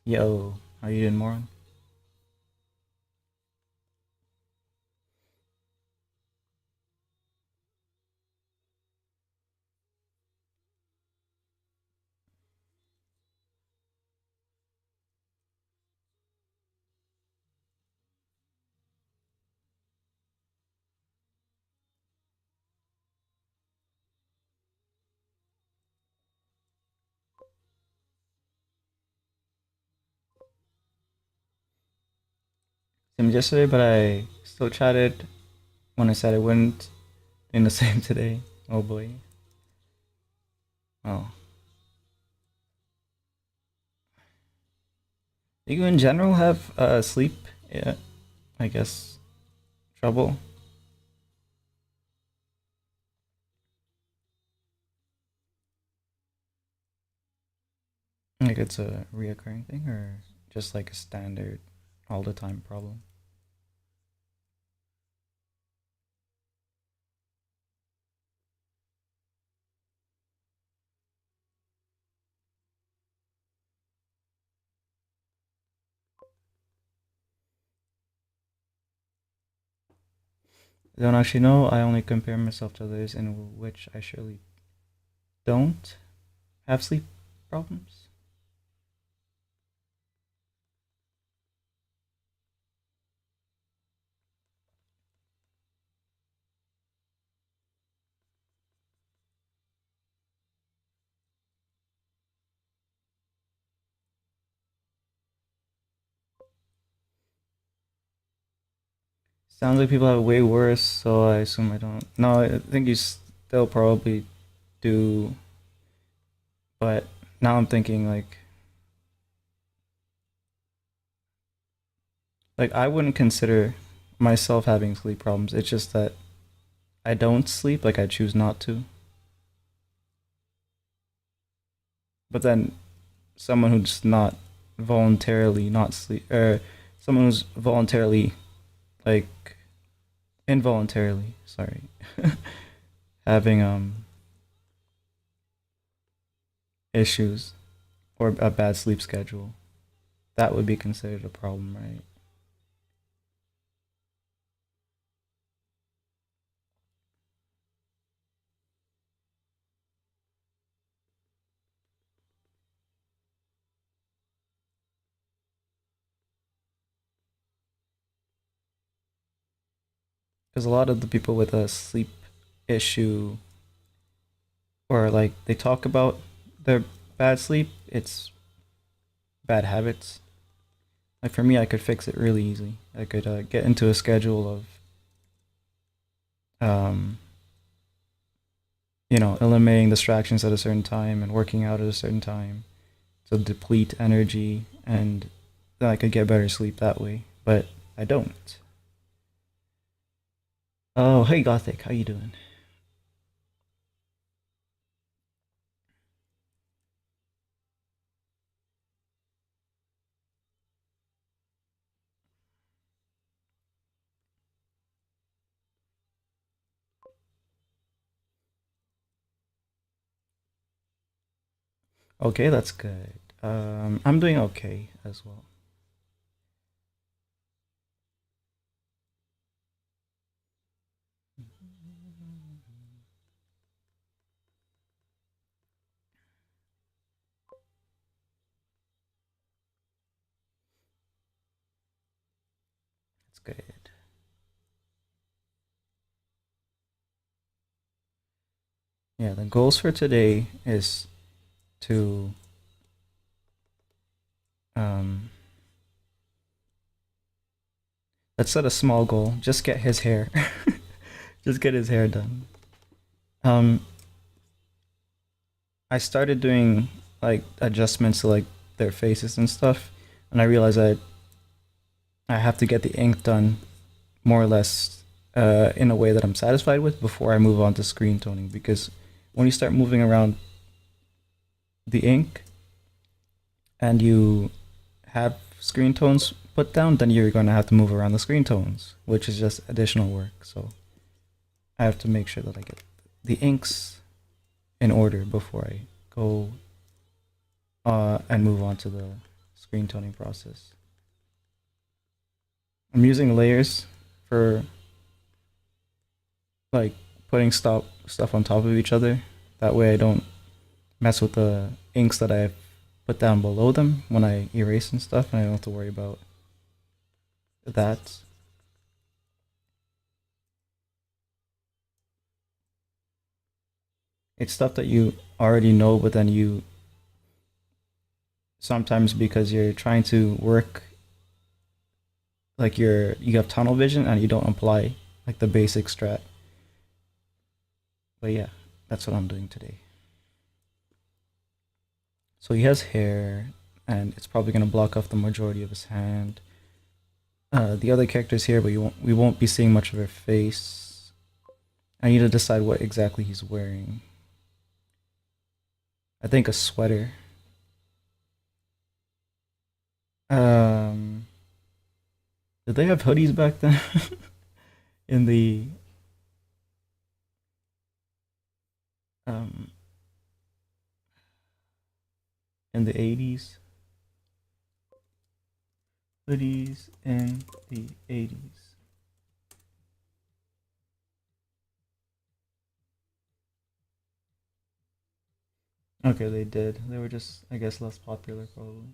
Yo, how you doing, moron? Same as yesterday, but I still chatted when I said I wouldn't. In the same today. Oh boy. Oh. Do you in general have sleep? Yeah, I guess trouble. Like it's a reoccurring thing, or just like a standard, all the time problem. I don't actually know. I only compare myself to others, in which I surely don't have sleep problems. Sounds like people have it way worse, so I assume I don't. No, I think you still probably do, but now I'm thinking like I wouldn't consider myself having sleep problems. It's just that I don't sleep, like I choose not to. But then someone who's not voluntarily not sleep, or someone who's voluntarily, like involuntarily, sorry, having issues or a bad sleep schedule, that would be considered a problem, right? Because a lot of the people with a sleep issue, or like they talk about their bad sleep, it's bad habits. Like for me, I could fix it really easily. I could get into a schedule of, um, eliminating distractions at a certain time and working out at a certain time to deplete energy, and then I could get better sleep that way. But I don't. Oh, hey Gothic, how you doing? Okay, that's good. I'm doing okay as well. That's good. Yeah, the goals for today is to um let's set a small goal. Just get his hair. Just get his hair done. Um I started doing like adjustments to like their faces and stuff, and I realized I have to get the ink done more or less in a way that I'm satisfied with before I move on to screen toning. Because when you start moving around the ink and you have screen tones put down, then you're going to have to move around the screen tones, which is just additional work. So I have to make sure that I get the inks in order before I go and move on to the screen toning process. I'm using layers for like putting stuff on top of each other. That way I don't mess with the inks that I put down below them when I erase and stuff, and I don't have to worry about that. It's stuff that you already know, but then you sometimes because you're trying to work like you have tunnel vision and you don't apply like the basic strat. But yeah, that's what I'm doing today. So he has hair, and it's probably gonna block off the majority of his hand. The other characters here, but we won't be seeing much of her face. I need to decide what exactly he's wearing. I think a sweater. Um, did they have hoodies back then? in the um in the 80s? Hoodies in the 80s. Okay, they did. They were just, I guess, less popular probably.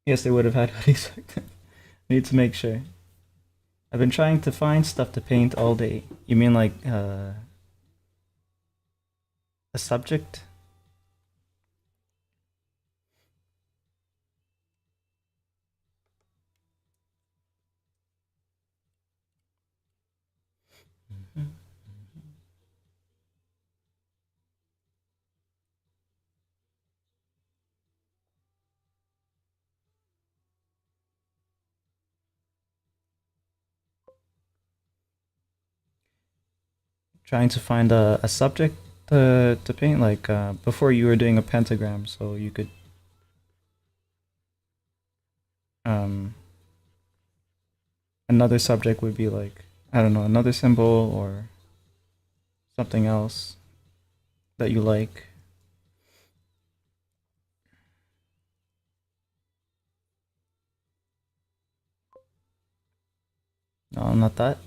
Yes, they would have had hoodies back then. I need to make sure. I've been trying to find stuff to paint all day. You mean like a subject? Trying to find a subject to paint, like before you were doing a pentagram, so you could um another subject would be like, I don't know, another symbol or something else that you like. No, not that.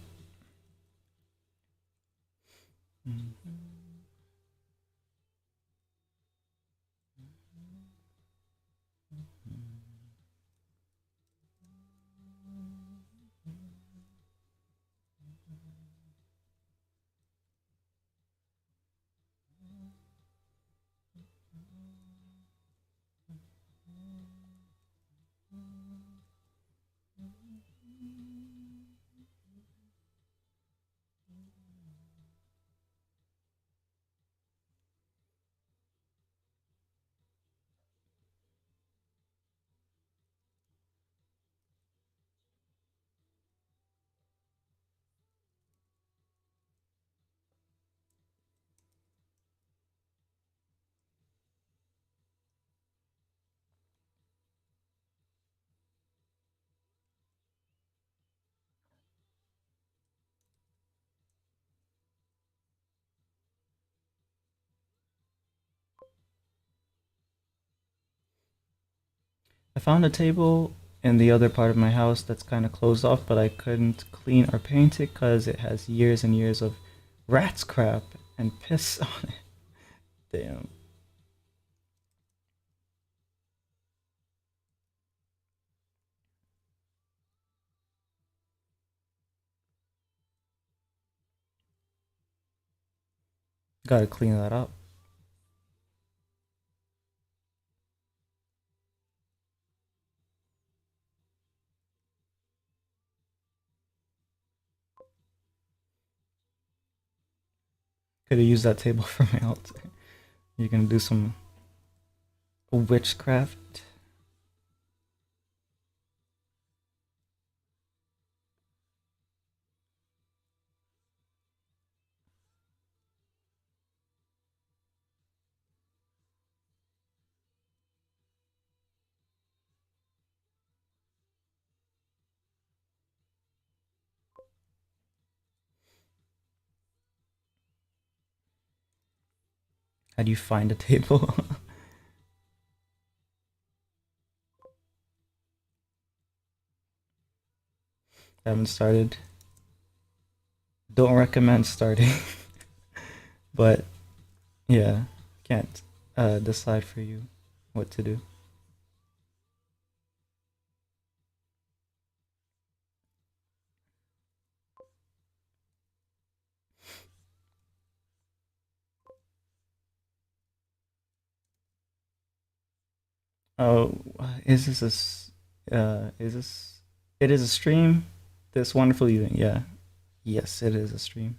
I found a table in the other part of my house that's kind of closed off, but I couldn't clean or paint it because it has years and years of rat's crap and piss on it. Damn. Gotta clean that up. Could have used that table for my altar. You can do some witchcraft. How do you find a table? Haven't started. Don't recommend starting, but yeah, can't decide for you what to do. Oh, is this is this? It is a stream. This wonderful evening. Yeah. Yes, it is a stream.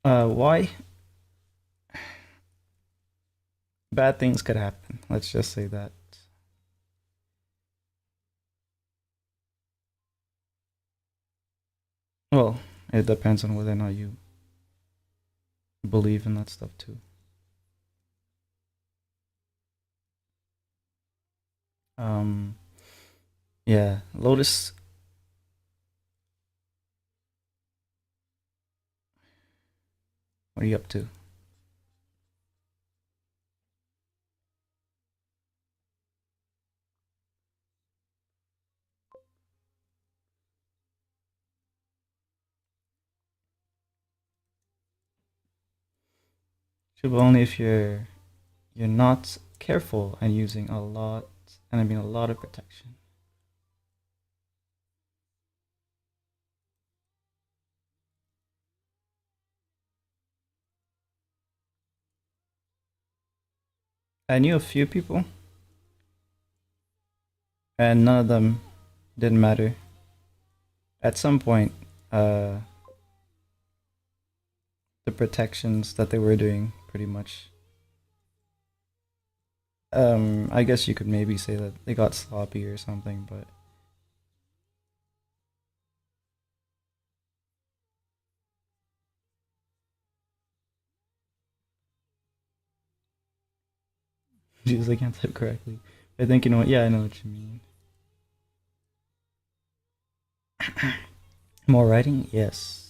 Why? Bad things could happen. Let's just say that. Well, it depends on whether or not you believe in that stuff too. Um, yeah, Lotus. What are you up to? Should only if you're not careful and using a lot, and I mean a lot of protection. I knew a few people, and none of them didn't matter. At some point, uh, the protections that they were doing pretty much. I guess you could maybe say that they got sloppy or something, but she was like, can't type correctly. I think you know what? Yeah, I know what you mean. More writing? Yes.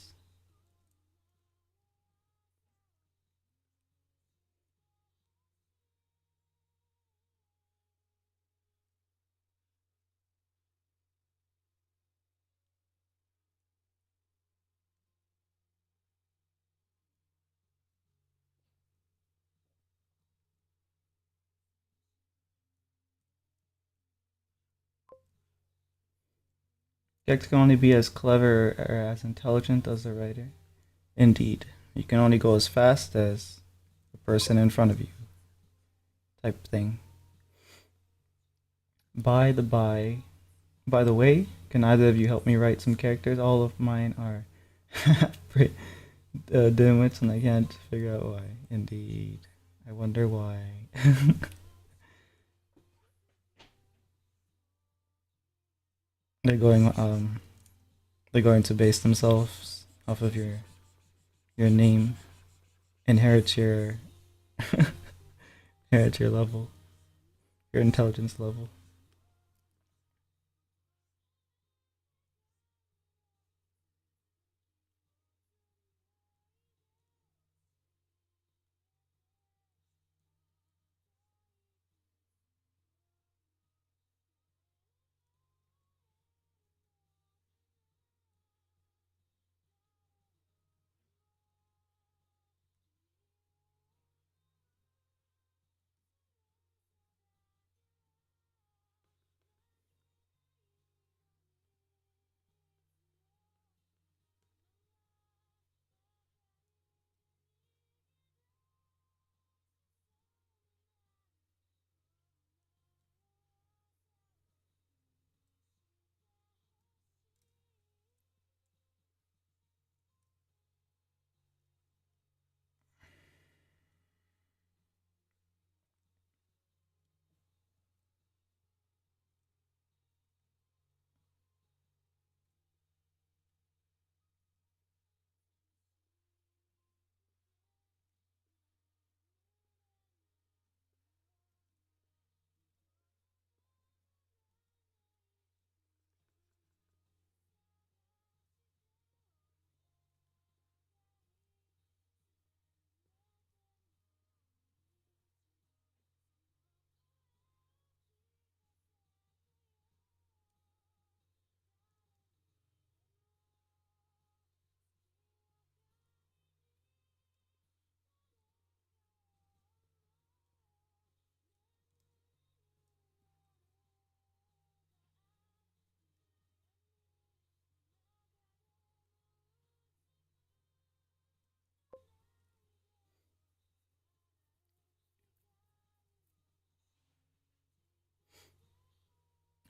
Character can only be as clever or as intelligent as the writer. Indeed. You can only go as fast as the person in front of you, type thing. By the by the way, can either of you help me write some characters? All of mine are dimwits, and I can't figure out why. Indeed. I wonder why. they're going they're going to base themselves off of your name, inherit your inherit your level, your intelligence level.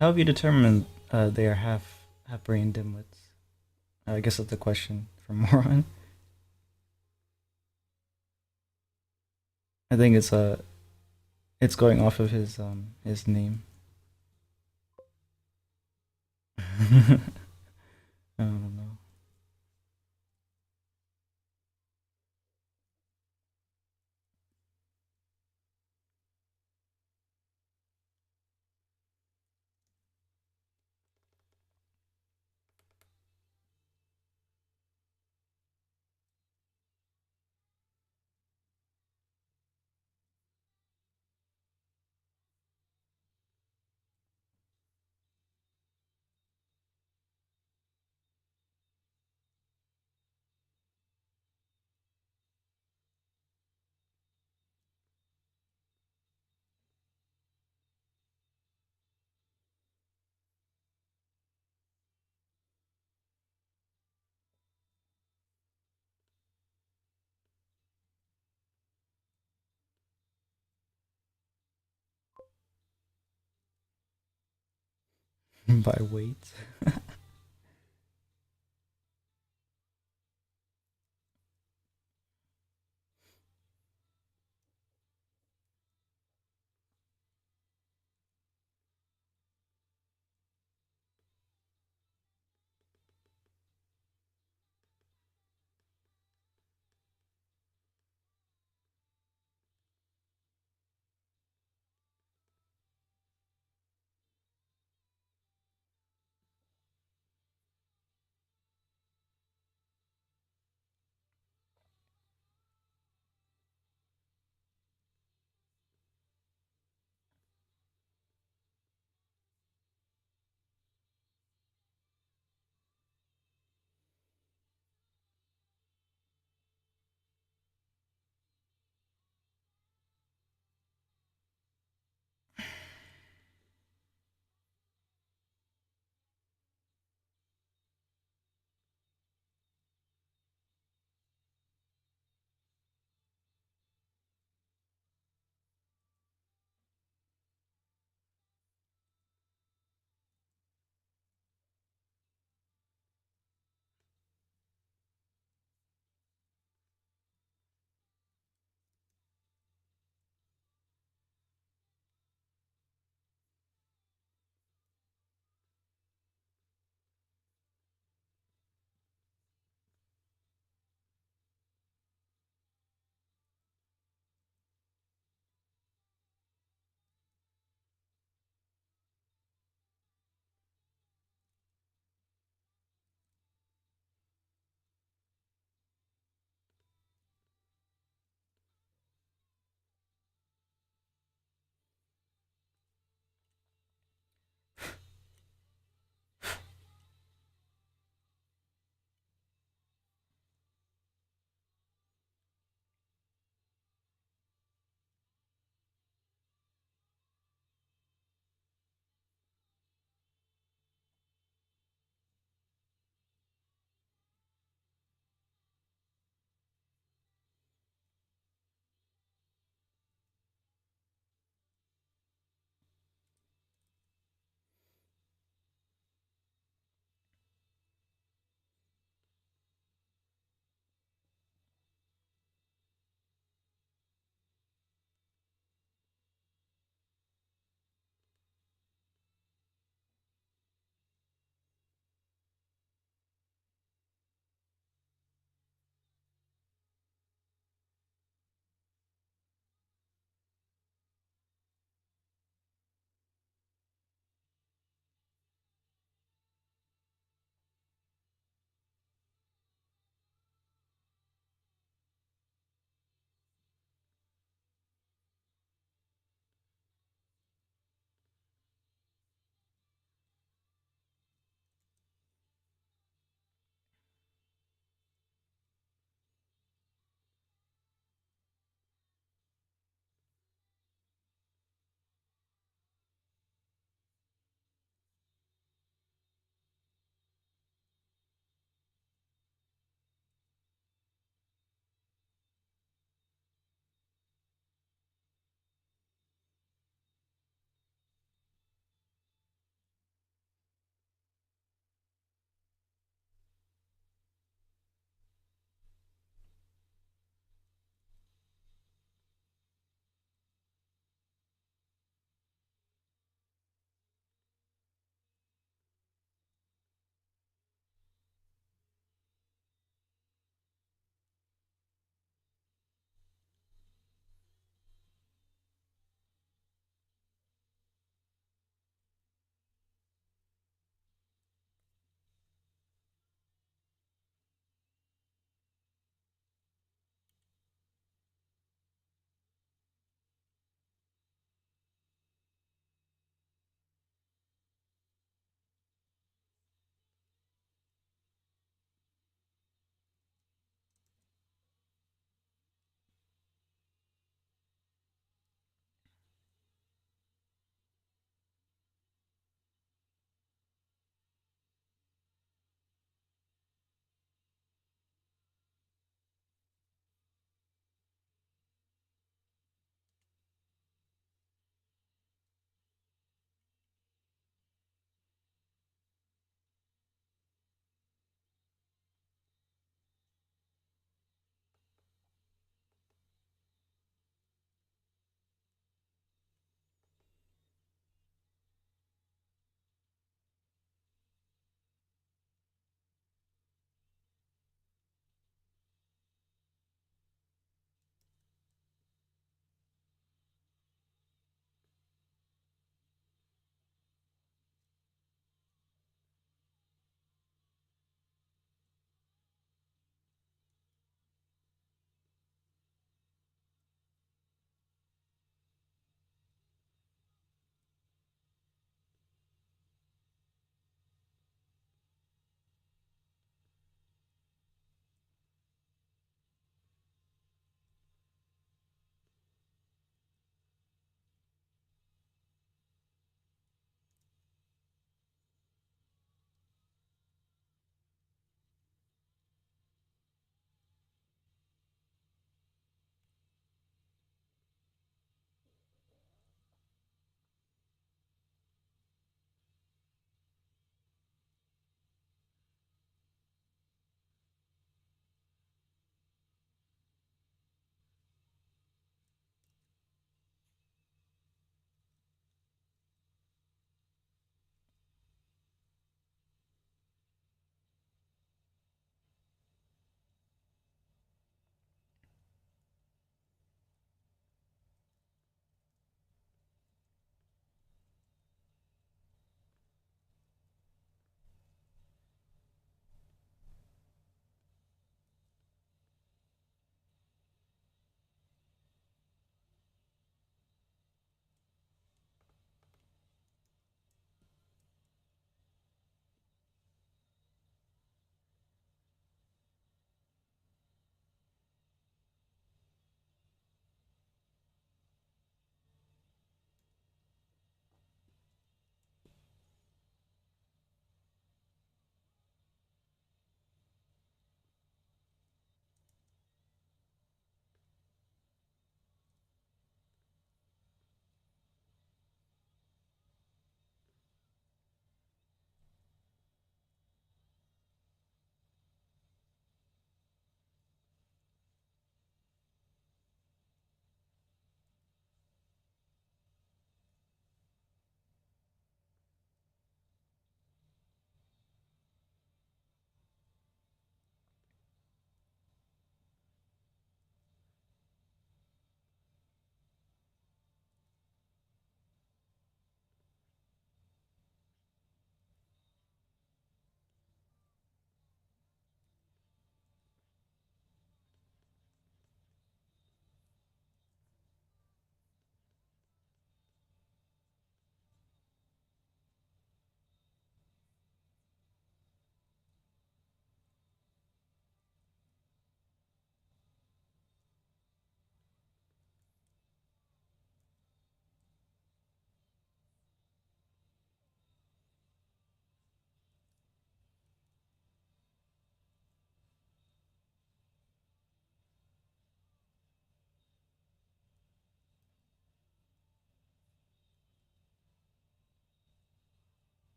How have you determined they are half brain dimwits? I guess that's the question for Moron. I think it's going off of his name. I don't know. By weight.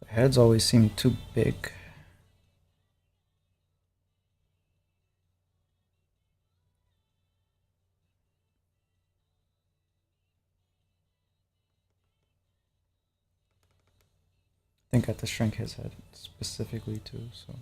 The heads always seem too big. I think I have to shrink his head specifically too, so.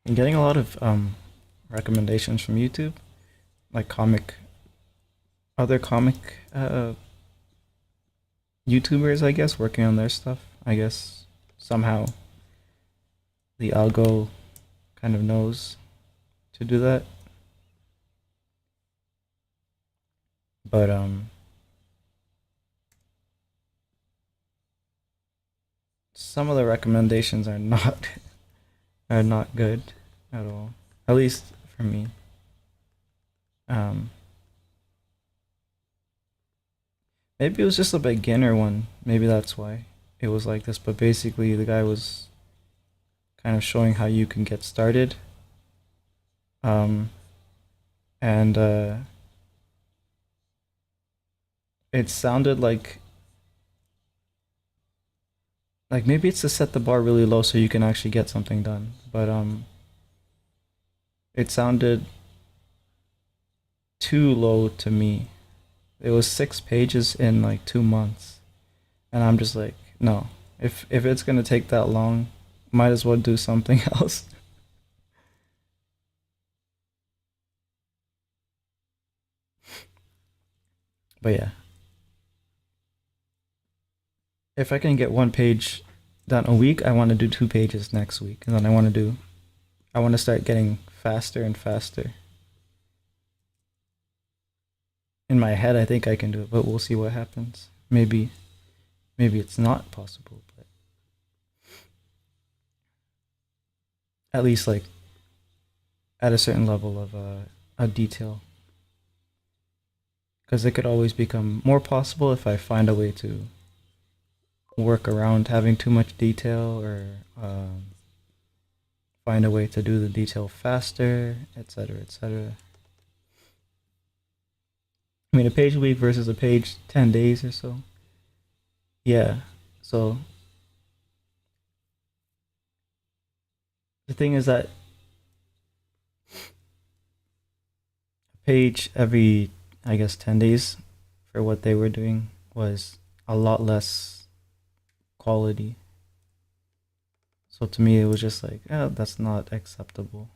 I'm getting a lot of recommendations from YouTube, like other comic YouTubers, I guess, working on their stuff. I guess somehow the algo kind of knows to do that. But some of the recommendations are not are not good at all. At least for me. Um, Maybe it was just a beginner one. Maybe that's why it was like this. But basically, the guy was kind of showing how you can get started. Um, and it sounded like maybe it's to set the bar really low so you can actually get something done. But it sounded too low to me. It was 6 pages in like 2 months, and I'm just like, no. If it's gonna take that long, might as well do something else. But yeah, if I can get one page done a week, I want to do 2 pages next week, and then I want to start getting faster and faster. In my head, I think I can do it, but we'll see what happens. Maybe it's not possible, but at least like at a certain level of a detail, because it could always become more possible if I find a way to work around having too much detail or find a way to do the detail faster, etc., etc. I mean, a page a week versus a page 10 days or so. Yeah. So the thing is that a page every, I guess, 10 days for what they were doing was a lot less quality. So to me, it was just like, oh, that's not acceptable.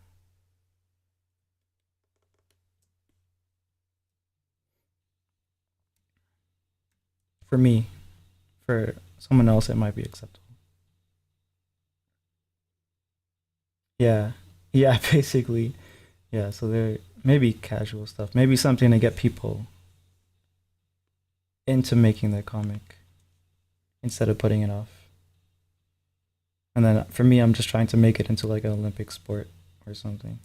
For me, for someone else, it might be acceptable. Yeah. Yeah, basically. Yeah, so there maybe casual stuff, maybe something to get people into making their comic instead of putting it off. And then for me, I'm just trying to make it into like an Olympic sport or something.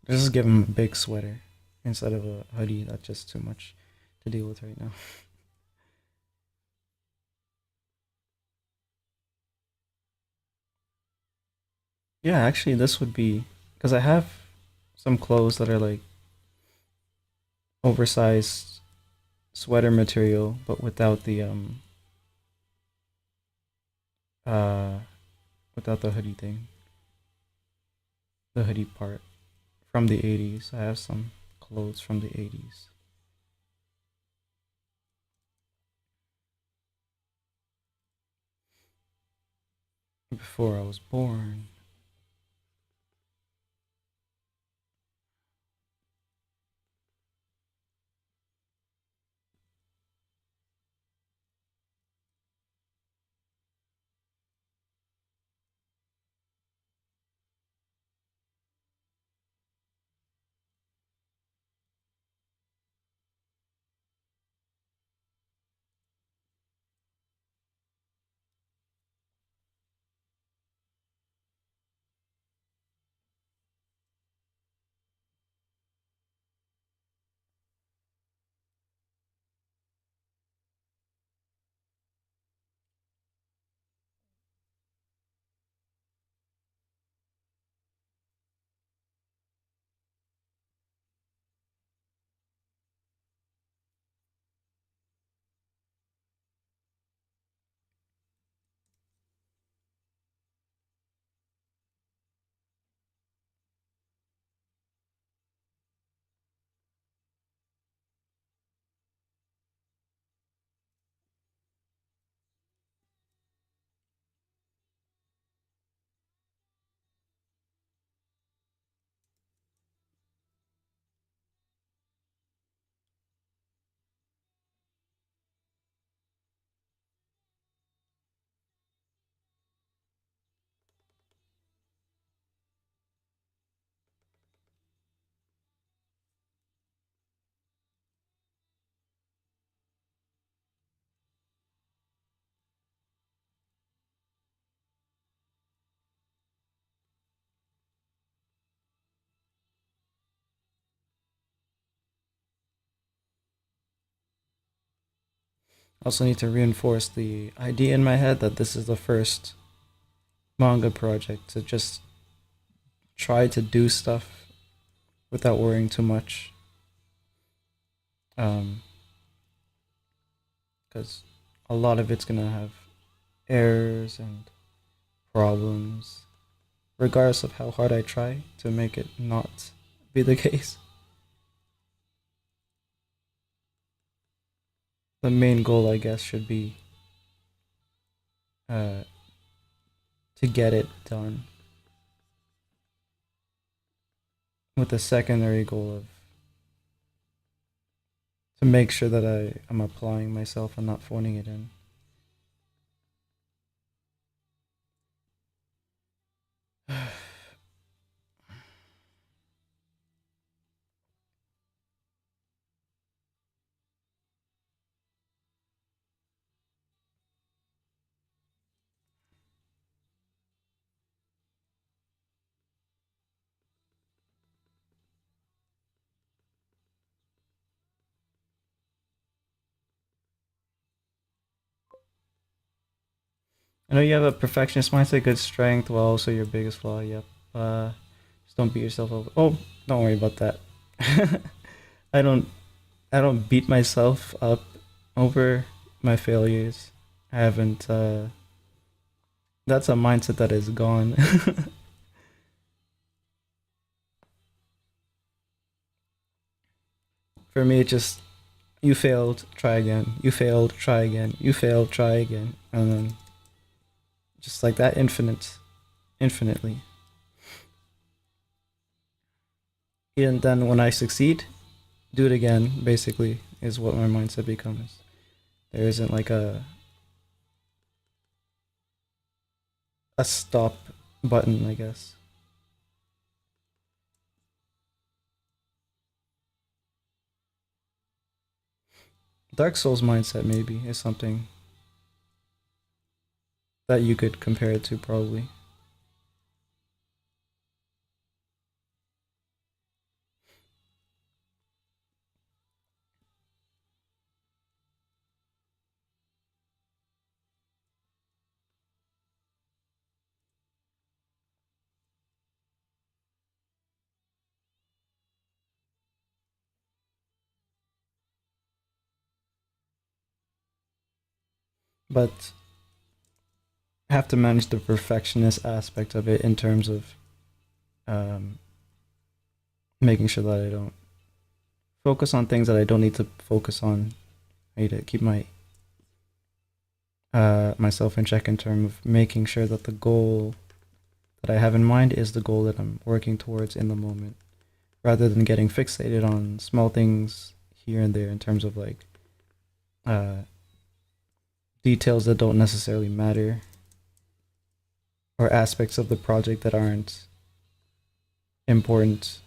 Just give him a big sweater instead of a hoodie. That's just too much to deal with right now. Yeah, actually, this would be because I have some clothes that are like oversized sweater material, but uh without the hoodie thing, the hoodie part from the 80s. I have some clothes from the 80s. Before I was born. I also need to reinforce the idea in my head that this is the first manga project to just try to do stuff without worrying too much. Um, because a lot of it's gonna have errors and problems, regardless of how hard I try to make it not be the case. The main goal, I guess, should be uh, to get it done, with the secondary goal of to make sure that I am applying myself and not phoning it in. I know you have a perfectionist mindset, good strength, while also your biggest flaw. Yep. Just don't beat yourself up. Oh, don't worry about that. I don't. I don't beat myself up over my failures. I haven't. That's a mindset that is gone. For me, it just you failed, try again. You failed, try again. You failed, try again, and then just like that, infinitely. And then when I succeed, do it again. Basically, is what my mindset becomes. There isn't like a stop button, I guess. Dark Souls mindset maybe is something that you could compare it to probably. but I have to manage the perfectionist aspect of it in terms of um, making sure that I don't focus on things that I don't need to focus on. I need to keep my myself in check in terms of making sure that the goal that I have in mind is the goal that I'm working towards in the moment, rather than getting fixated on small things here and there in terms of like uh, details that don't necessarily matter or aspects of the project that aren't important.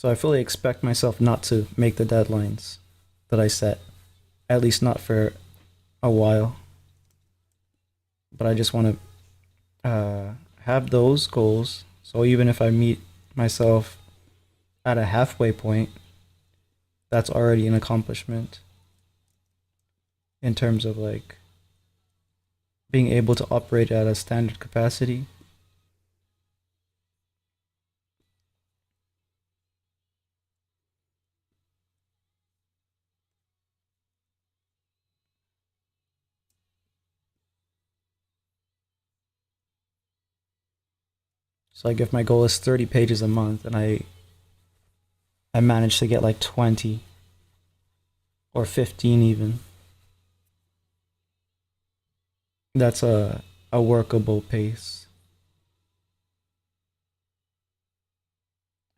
So I fully expect myself not to make the deadlines that I set, at least not for a while. But I just want to have those goals. So even if I meet myself at a halfway point, that's already an accomplishment in terms of like being able to operate at a standard capacity. So like if my goal is 30 pages a month and I manage to get like 20 or 15 even, that's a workable pace.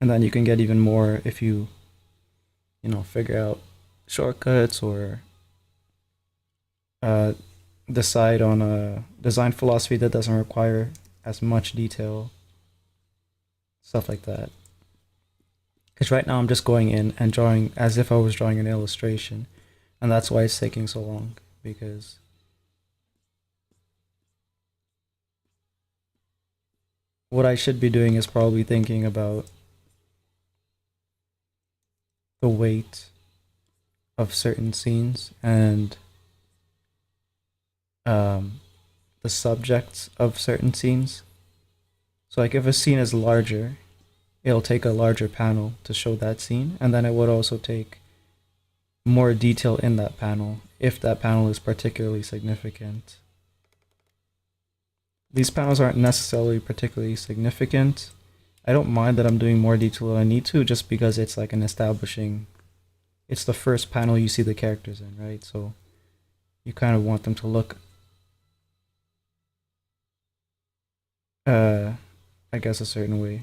And then you can get even more if you figure out shortcuts or uh, decide on a design philosophy that doesn't require as much detail, stuff like that. Because right now I'm just going in and drawing as if I was drawing an illustration, and that's why it's taking so long. Because what I should be doing is probably thinking about the weight of certain scenes and um, the subjects of certain scenes. So, like, if a scene is larger, it'll take a larger panel to show that scene, and then it would also take more detail in that panel if that panel is particularly significant. These panels aren't necessarily particularly significant. I don't mind that I'm doing more detail than I need to, just because it's like an establishing. It's the first panel you see the characters in, right? So you kind of want them to look, uh, I guess, a certain way.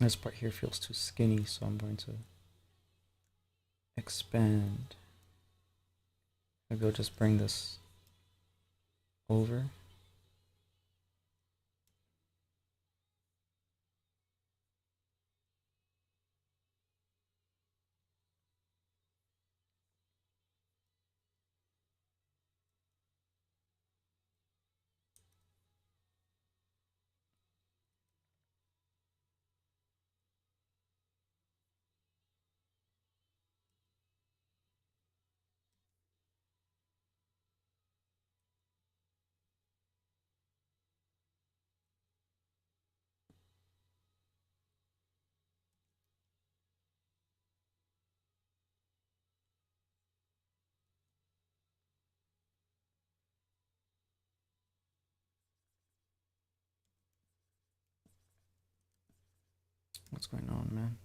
This part here feels too skinny, so I'm going to expand. Maybe I'll just bring this over. What's going on, man?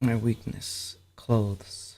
My weakness, clothes.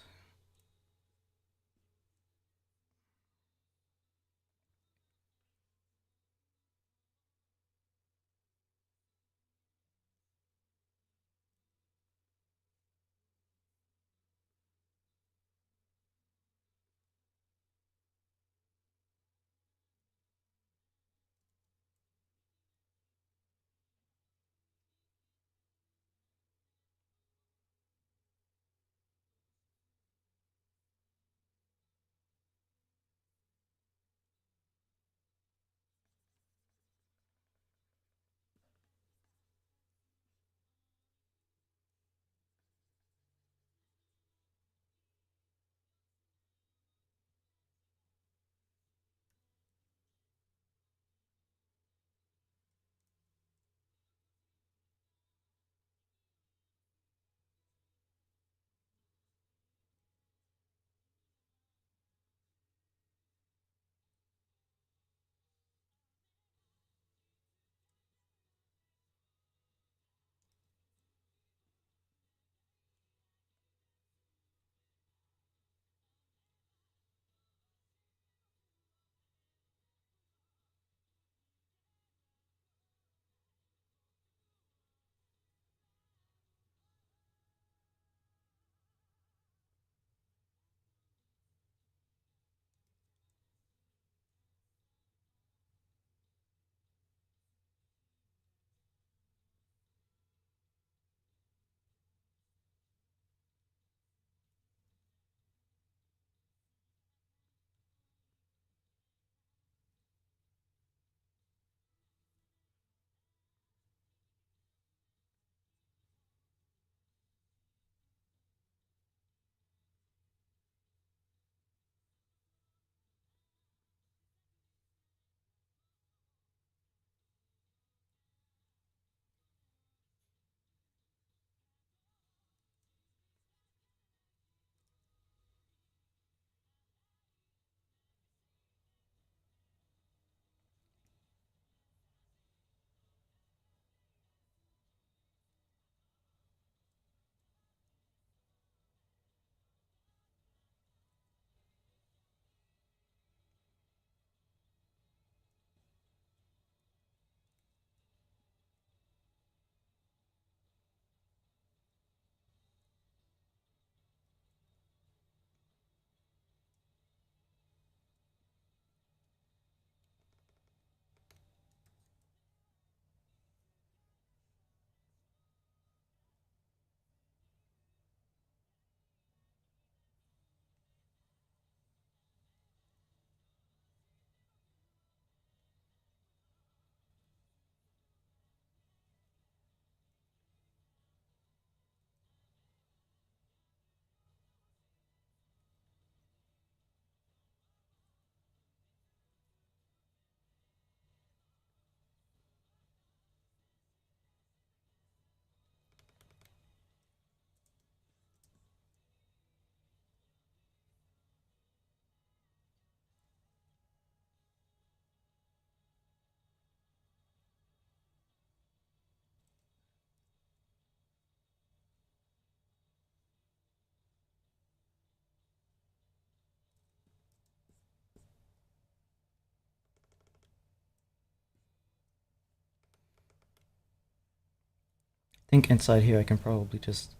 I think inside here I can probably just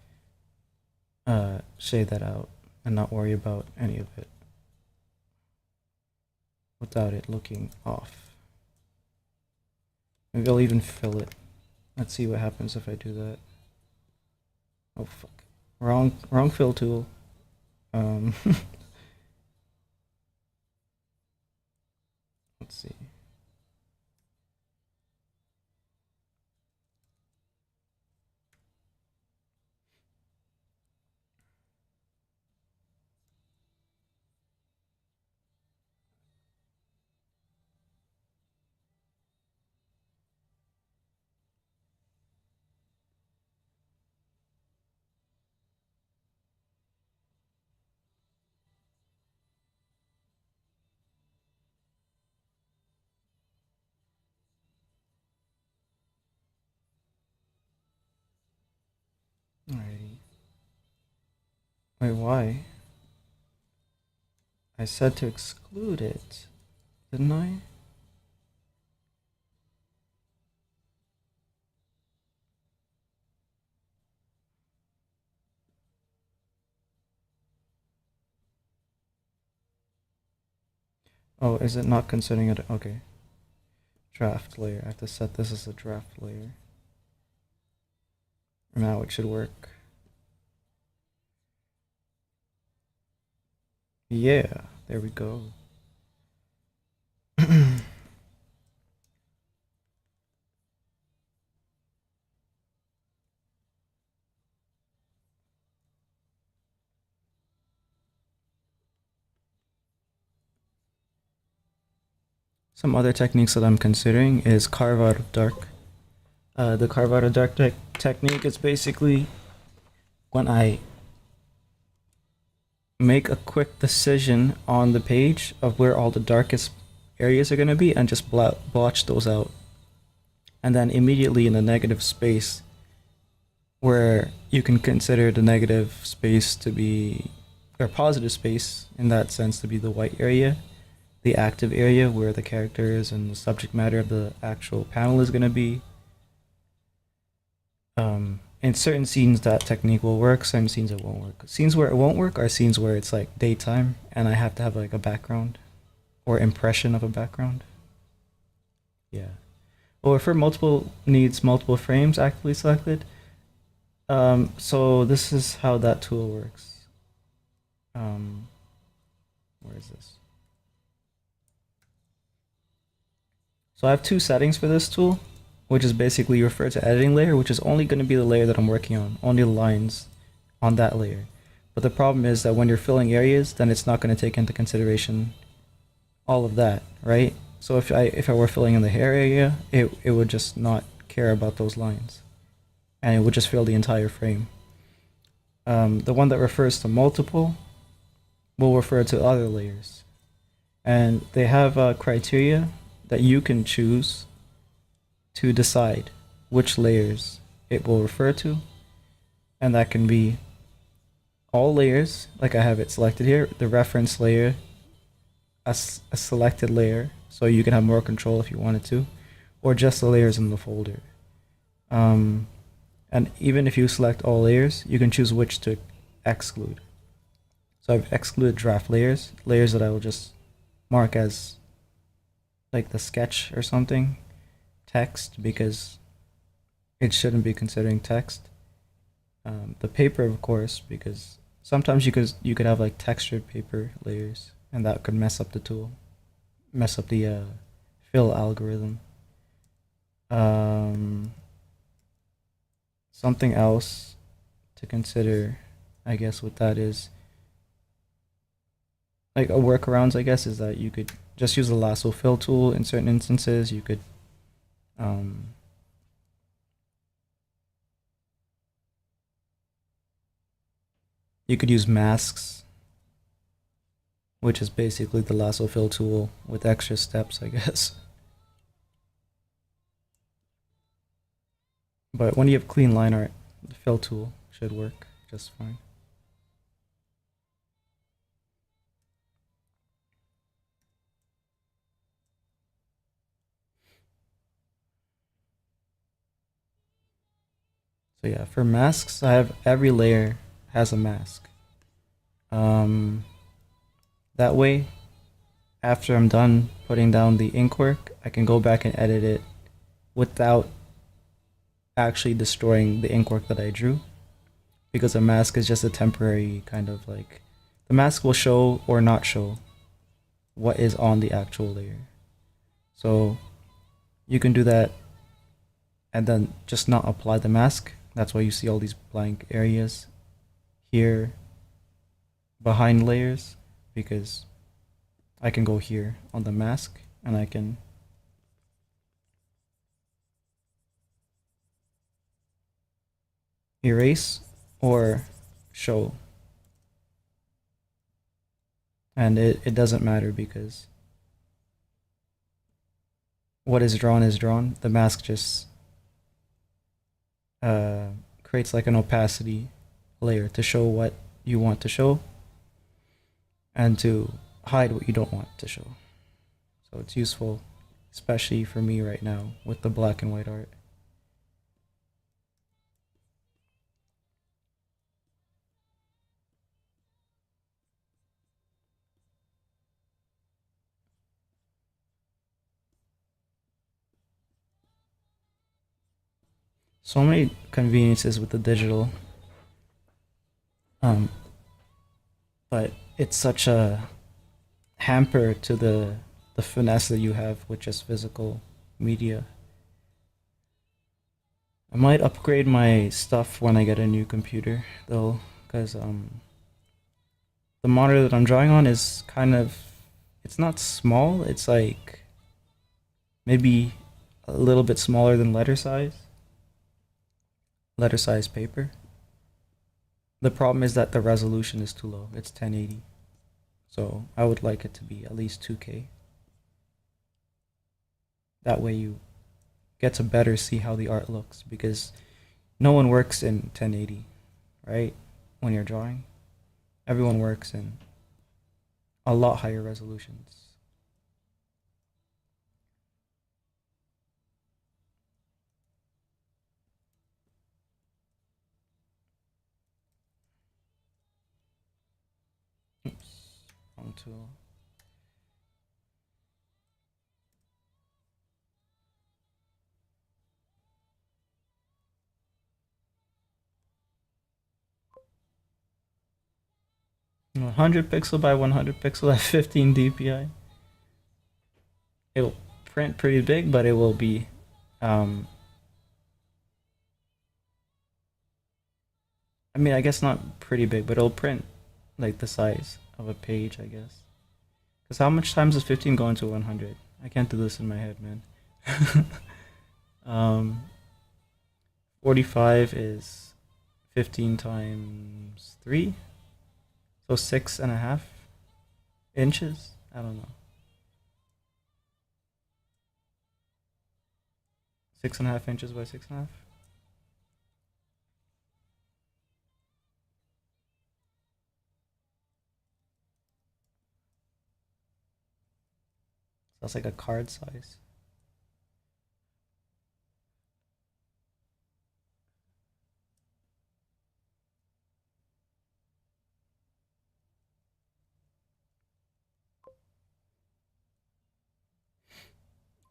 shade that out and not worry about any of it without it looking off. Maybe I'll even fill it. Let's see what happens if I do that. Oh fuck. Wrong fill tool. Let's see. Alrighty. Wait, why? I said to exclude it, didn't I? Oh, is it not considering it? Okay. Draft layer. I have to set this as a draft layer. Now it should work. Yeah, there we go. Some other techniques that I'm considering is carve out of dark. The carve out of dark technique is basically when I make a quick decision on the page of where all the darkest areas are going to be and just blotch those out. And then immediately in the negative space, where you can consider the negative space to be, or positive space in that sense to be the white area, the active area where the characters and the subject matter of the actual panel is going to be. In certain scenes that technique will work, certain scenes it won't work. Scenes where it won't work are scenes where it's like daytime and I have to have like a background or impression of a background. Yeah. Or for multiple needs multiple frames actively selected. So this is how that tool works. Where is this? So I have two settings for this tool, which is basically refer to editing layer, which is only going to be the layer that I'm working on, only the lines on that layer. But the problem is that when you're filling areas, then it's not going to take into consideration all of that, right? So if I were filling in the hair area, it would just not care about those lines, and it would just fill the entire frame. The one that refers to multiple will refer to other layers, and they have criteria that you can choose to decide which layers it will refer to, and that can be all layers, like I have it selected here, the reference layer, a selected layer, so you can have more control if you wanted to, or just the layers in the folder. And even if you select all layers, you can choose which to exclude. So I've excluded draft layers, layers that I will just mark as like the sketch or something, text, because it shouldn't be considering text. The paper, of course, because sometimes you could have like textured paper layers, and that could mess up the tool, mess up the fill algorithm. Something else to consider, I guess, with that is like a workarounds, I guess, is that you could just use the lasso fill tool in certain instances. You could use masks, which is basically the lasso fill tool with extra steps, I guess. But when you have clean line art, the fill tool should work just fine. So yeah, for masks, I have every layer has a mask. That way, after I'm done putting down the ink work, I can go back and edit it without actually destroying the ink work that I drew, because a mask is just a temporary kind of like, the mask will show or not show what is on the actual layer. So you can do that and then just not apply the mask. That's why you see all these blank areas here behind layers, because I can go here on the mask and I can erase or show, and it doesn't matter because what is drawn is drawn. The mask just creates like an opacity layer to show what you want to show and to hide what you don't want to show. So it's useful, especially for me right now with the black and white art. So many conveniences with the digital, um, but it's such a hamper to the finesse that you have with just physical media. I might upgrade my stuff when I get a new computer though, because the monitor that I'm drawing on is kind of, it's not small, it's like maybe a little bit smaller than letter size paper. The problem is that the resolution is too low. It's 1080. So I would like it to be at least 2K. That way you get to better see how the art looks, because no one works in 1080, right? When you're drawing, everyone works in a lot higher resolutions. Oops, wrong tool. You know, 100 pixel by 100 pixel at 15 dpi. It will print pretty big, but it will be um, I mean, I guess not pretty big, but it'll print like the size of a page, I guess. Because how much times does 15 go into 100? I can't do this in my head, man. um, 45 is 15 times 3, so 6.5 inches. I don't know. 6.5 inches by 6.5. So that's like a card size.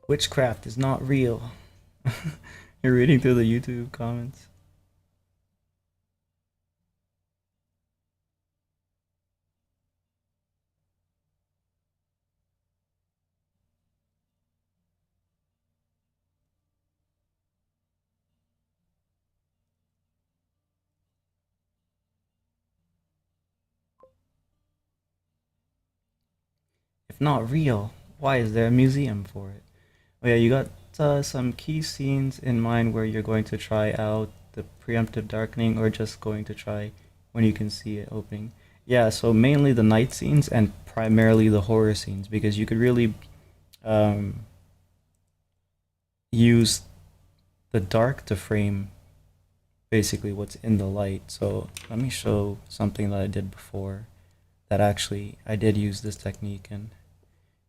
Witchcraft is not real. You're reading through the YouTube comments. If not real, why is there a museum for it? Oh yeah, you got some key scenes in mind where you're going to try out the preemptive darkening, or just going to try when you can see it opening. Yeah, so mainly the night scenes and primarily the horror scenes, because you could really um, use the dark to frame basically what's in the light. So let me show something that I did before that actually I did use this technique, and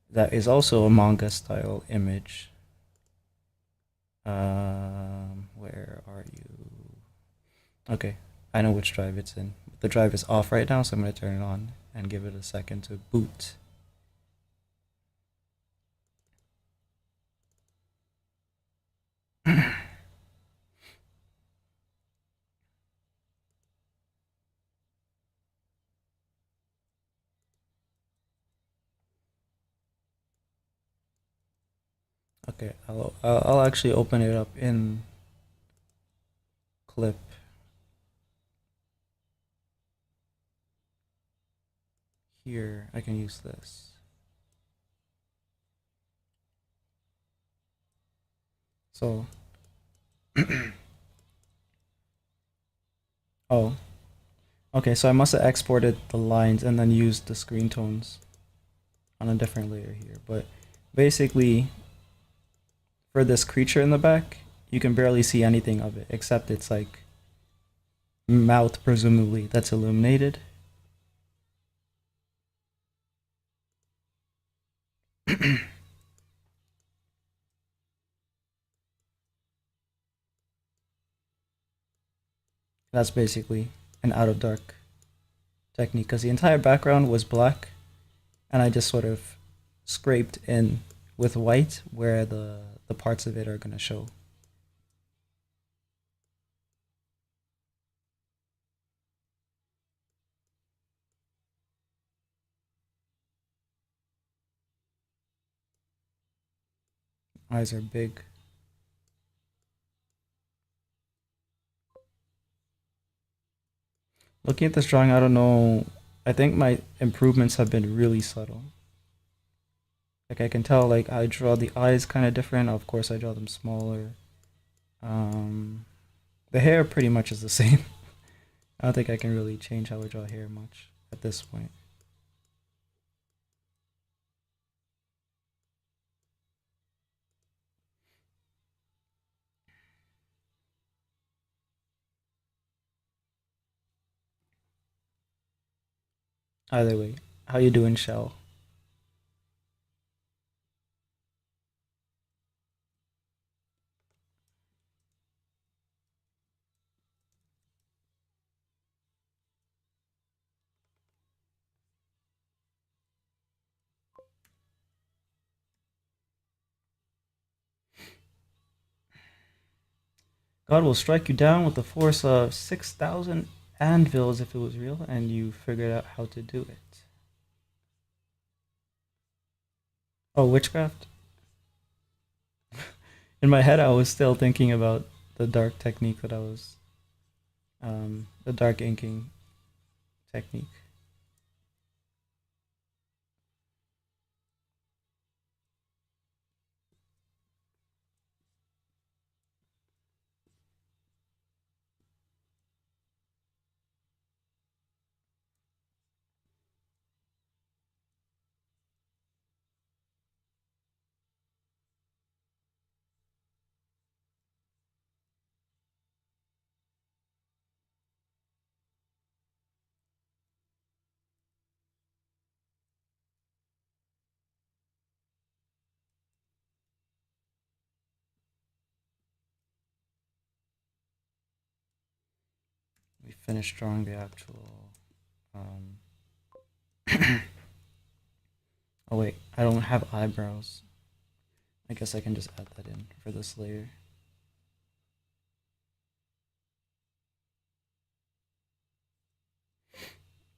that is also a manga style image. Where are you? Okay, I know which drive it's in. The drive is off right now, so I'm going to turn it on and give it a second to boot. Okay, I'll actually open it up in clip. Here, I can use this. So, oh, okay, so I must have exported the lines and then used the screen tones on a different layer here. But basically, for this creature in the back, you can barely see anything of it, except it's like mouth, presumably, that's illuminated. That's basically an out of dark technique because the entire background was black, and I just sort of scraped in with white where the parts of it are gonna show. Eyes are big. Looking at this drawing, I don't know. I think my improvements have been really subtle. Like I can tell, like I draw the eyes kind of different. Of course, I draw them smaller. Um, the hair pretty much is the same. I don't think I can really change how I draw hair much at this point. Either way, how you doing, Shell? God will strike you down with the force of 6,000 anvils if it was real and you figured out how to do it. Oh, witchcraft? In my head, I was still thinking about the dark technique that I was, the dark inking technique. We finished drawing the actual. Um... oh wait, I don't have eyebrows. I guess I can just add that in for this layer.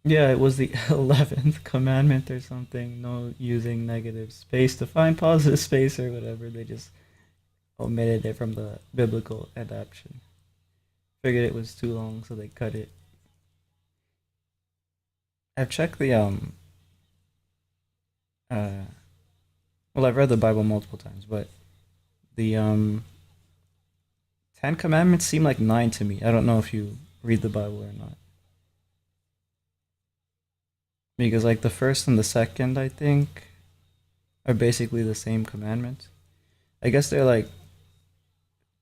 Yeah, it was the 11th commandment or something. No using negative space to find positive space or whatever. They just omitted it from the biblical adaptation. Figured it was too long, so they cut it. I've checked the uh well, I've read the Bible multiple times, but the Ten Commandments seem like nine to me. I don't know if you read the Bible or not. Because like the first and the second, I think, are basically the same commandment. I guess they're like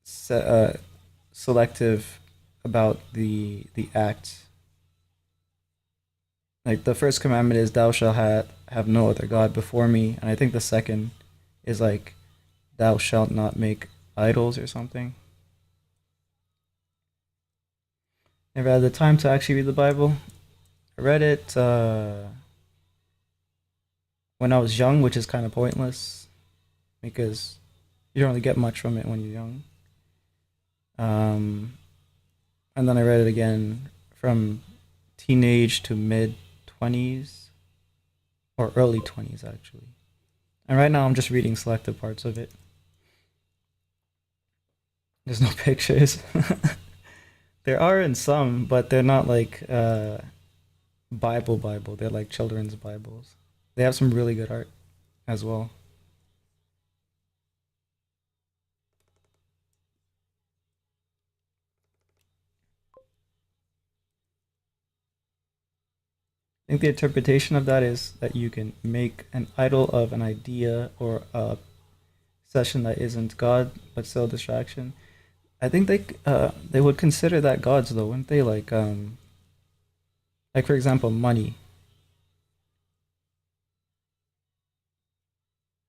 selective about the act. Like the first commandment is thou shalt have no other god before me, and I think the second is like thou shalt not make idols or something. Never had the time to actually read the Bible. I read it when I was young, which is kind of pointless because you don't really get much from it when you're young. Um, and then I read it again from teenage to mid 20s or early 20s actually. And right now I'm just reading selected parts of it. There's no pictures. There are in some, but they're not like Bible. They're like children's Bibles. They have some really good art as well. I think the interpretation of that is that you can make an idol of an idea or a session that isn't God, but still a distraction. I think they would consider that gods though, wouldn't they? Like for example, money.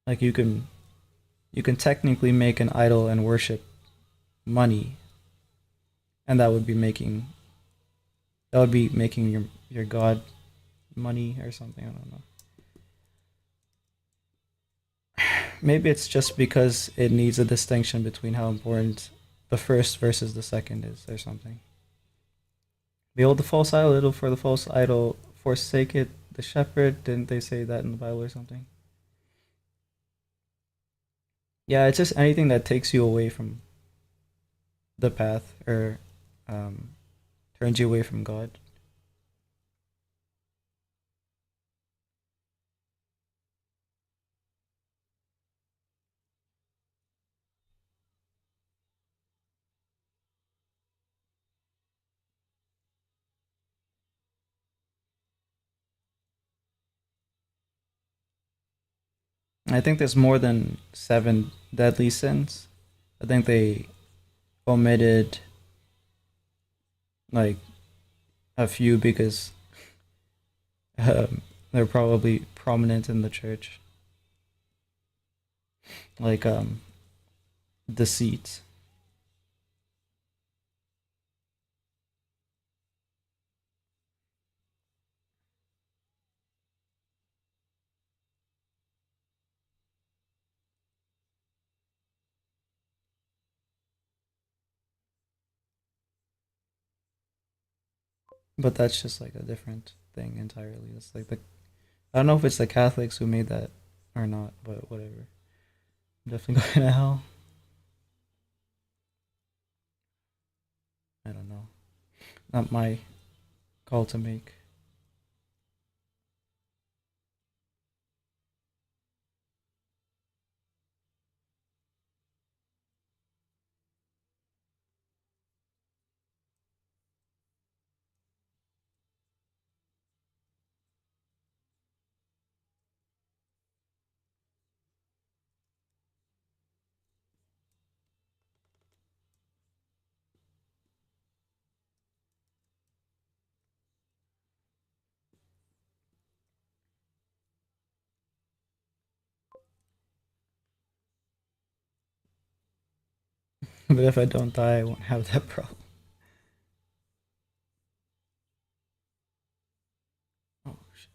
Like you can technically make an idol and worship money, and that would be making your god money or something. I don't know. Maybe it's just because it needs a distinction between how important the first versus the second is, or something. Behold the false idol, for the false idol forsake it. The shepherd, didn't they say that in the Bible or something? Yeah, it's just anything that takes you away from the path or um, turns you away from God. I think there's more than seven deadly sins. I think they omitted like a few because they're probably prominent in the church, like deceit. But that's just like a different thing entirely. It's like the I don't know if it's the Catholics who made that or not, but whatever. I'm definitely going to hell. I don't know. Not my call to make. But if I don't die, I won't have that problem. Oh shit!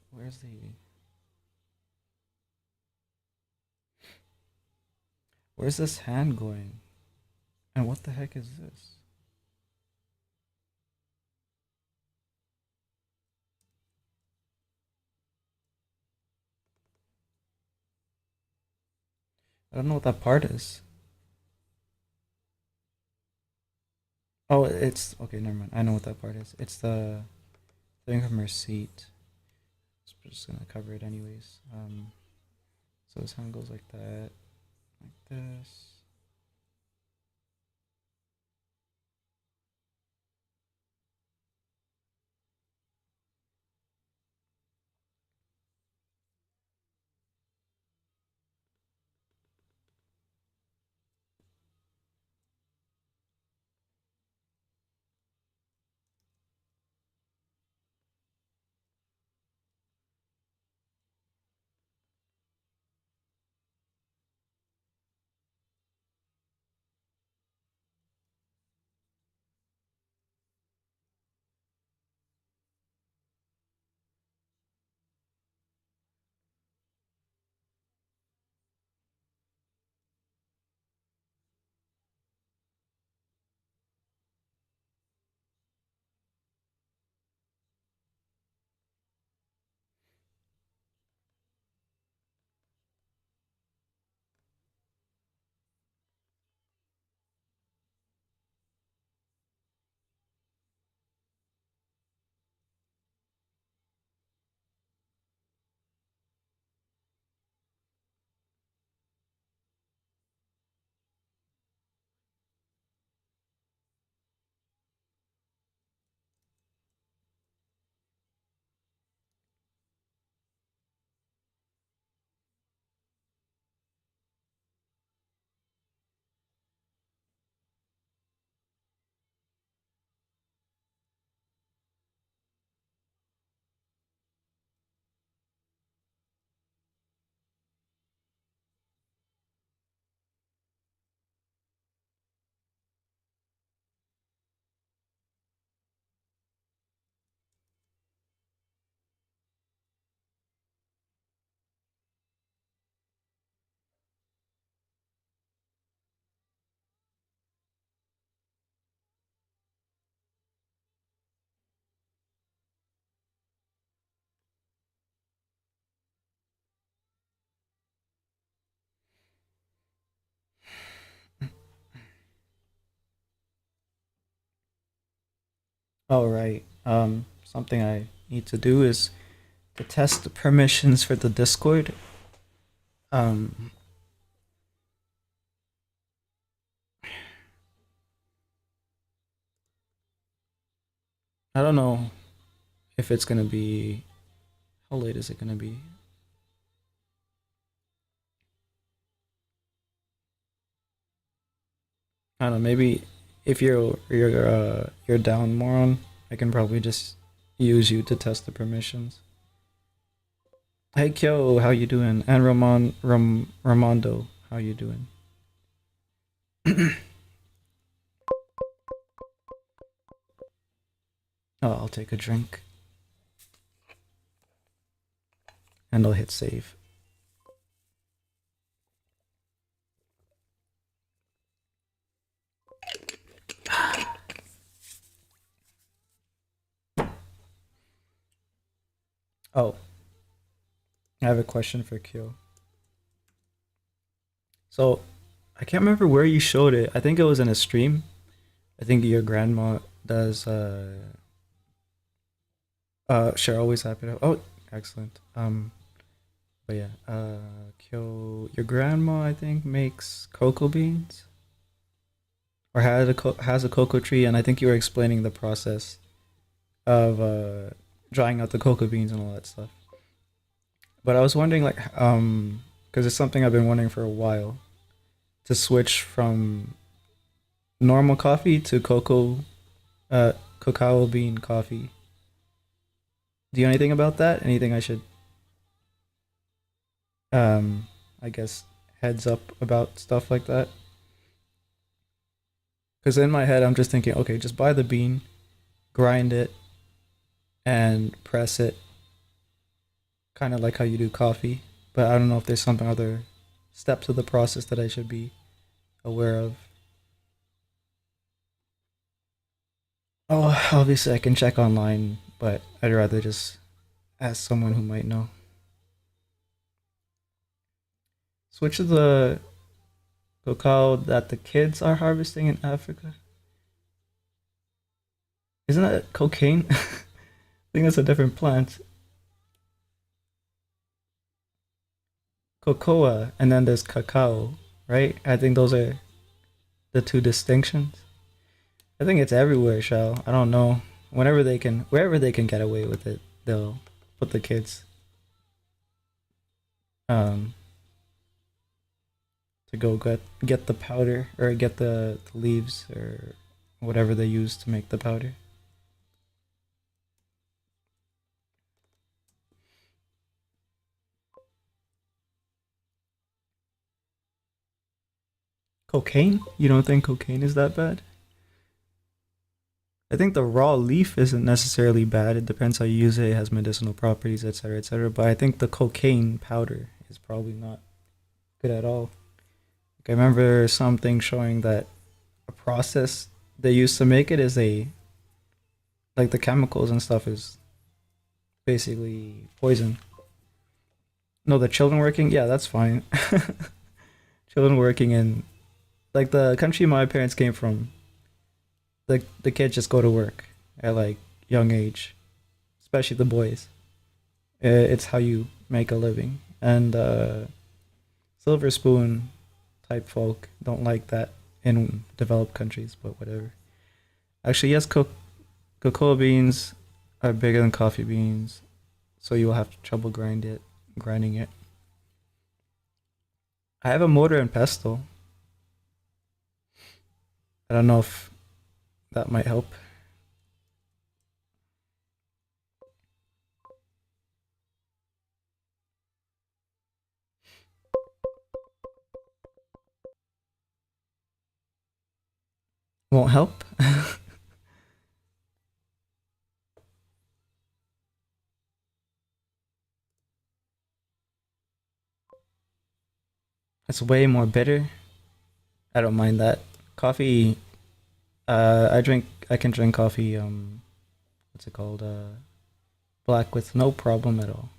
Where's this hand going? And what the heck is this? I don't know what that part is. Oh, it's okay. Never mind. I know what that part is. It's the thing from her seat. We're just gonna cover it anyways. So this hand goes like that, like this. Oh, right. Something I need to do is to test the permissions for the Discord. Um, I don't know if it's gonna be. How late is it gonna be? I don't know. Maybe if you're down more on, I can probably just use you to test the permissions. Hey Kyo, how you doing? And Ramondo, how you doing? Oh, I'll take a drink and I'll hit save. Oh, I have a question for Kyo. So, I can't remember where you showed it. I think it was in a stream. I think your grandma does sure, always happy to. Oh, excellent. But yeah, Kyo, your grandma I think makes cocoa beans or has a cocoa tree, and I think you were explaining the process of drying out the cocoa beans and all that stuff. But I was wondering, like, because it's something I've been wondering for a while, to switch from normal coffee to cacao bean coffee. Do you know anything about that? Anything I should, um, I guess, heads up about stuff like that? Because in my head, I'm just thinking, okay, just buy the bean, grind it, and press it, kind of like how you do coffee. But I don't know if there's some other steps of the process that I should be aware of. Oh, obviously I can check online, but I'd rather just ask someone who might know. Switch to the cacao that the kids are harvesting in Africa. Isn't that cocaine? I think that's a different plant. Cocoa, and then there's cacao, right? I think those are the two distinctions. I think it's everywhere, Shell. I don't know. Wherever they can get away with it, they'll put the kids um to go get the powder or get the leaves or whatever they use to make the powder. Cocaine? You don't think cocaine is that bad? I think the raw leaf isn't necessarily bad. It depends how you use it. It has medicinal properties, etc., etc. But I think the cocaine powder is probably not good at all. Like, I remember something showing that a process they used to make it is a like the chemicals and stuff is basically poison. No, the children working, yeah, that's fine. Children working in like the country my parents came from, the kids just go to work at like young age, especially the boys. It's how you make a living, and silver spoon type folk don't like that in developed countries, but whatever. Actually, yes, cocoa beans are bigger than coffee beans, so you will have trouble grinding it. I have a mortar and pestle. I don't know if that might help. Won't help. It's way more bitter. I don't mind that. Coffee. I can drink coffee. What's it called? Black with no problem at all.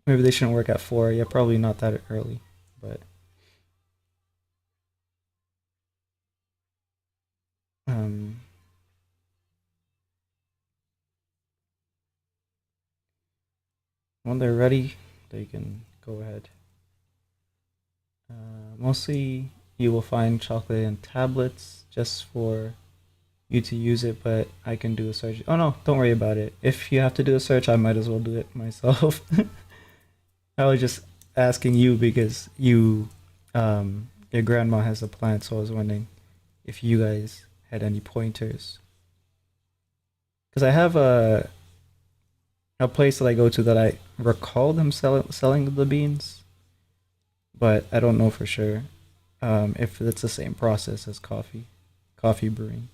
Maybe they shouldn't work at 4. Yeah, probably not that early. But um, when they're ready, they can go ahead. Mostly, you will find chocolate in tablets just for you to use it, but I can do a search. Oh no, don't worry about it. If you have to do a search, I might as well do it myself. I was just asking you because your grandma has a plant, so I was wondering if you guys had any pointers. Because I have a place that I go to that I recall them selling the beans, but I don't know for sure if it's the same process as coffee brewing.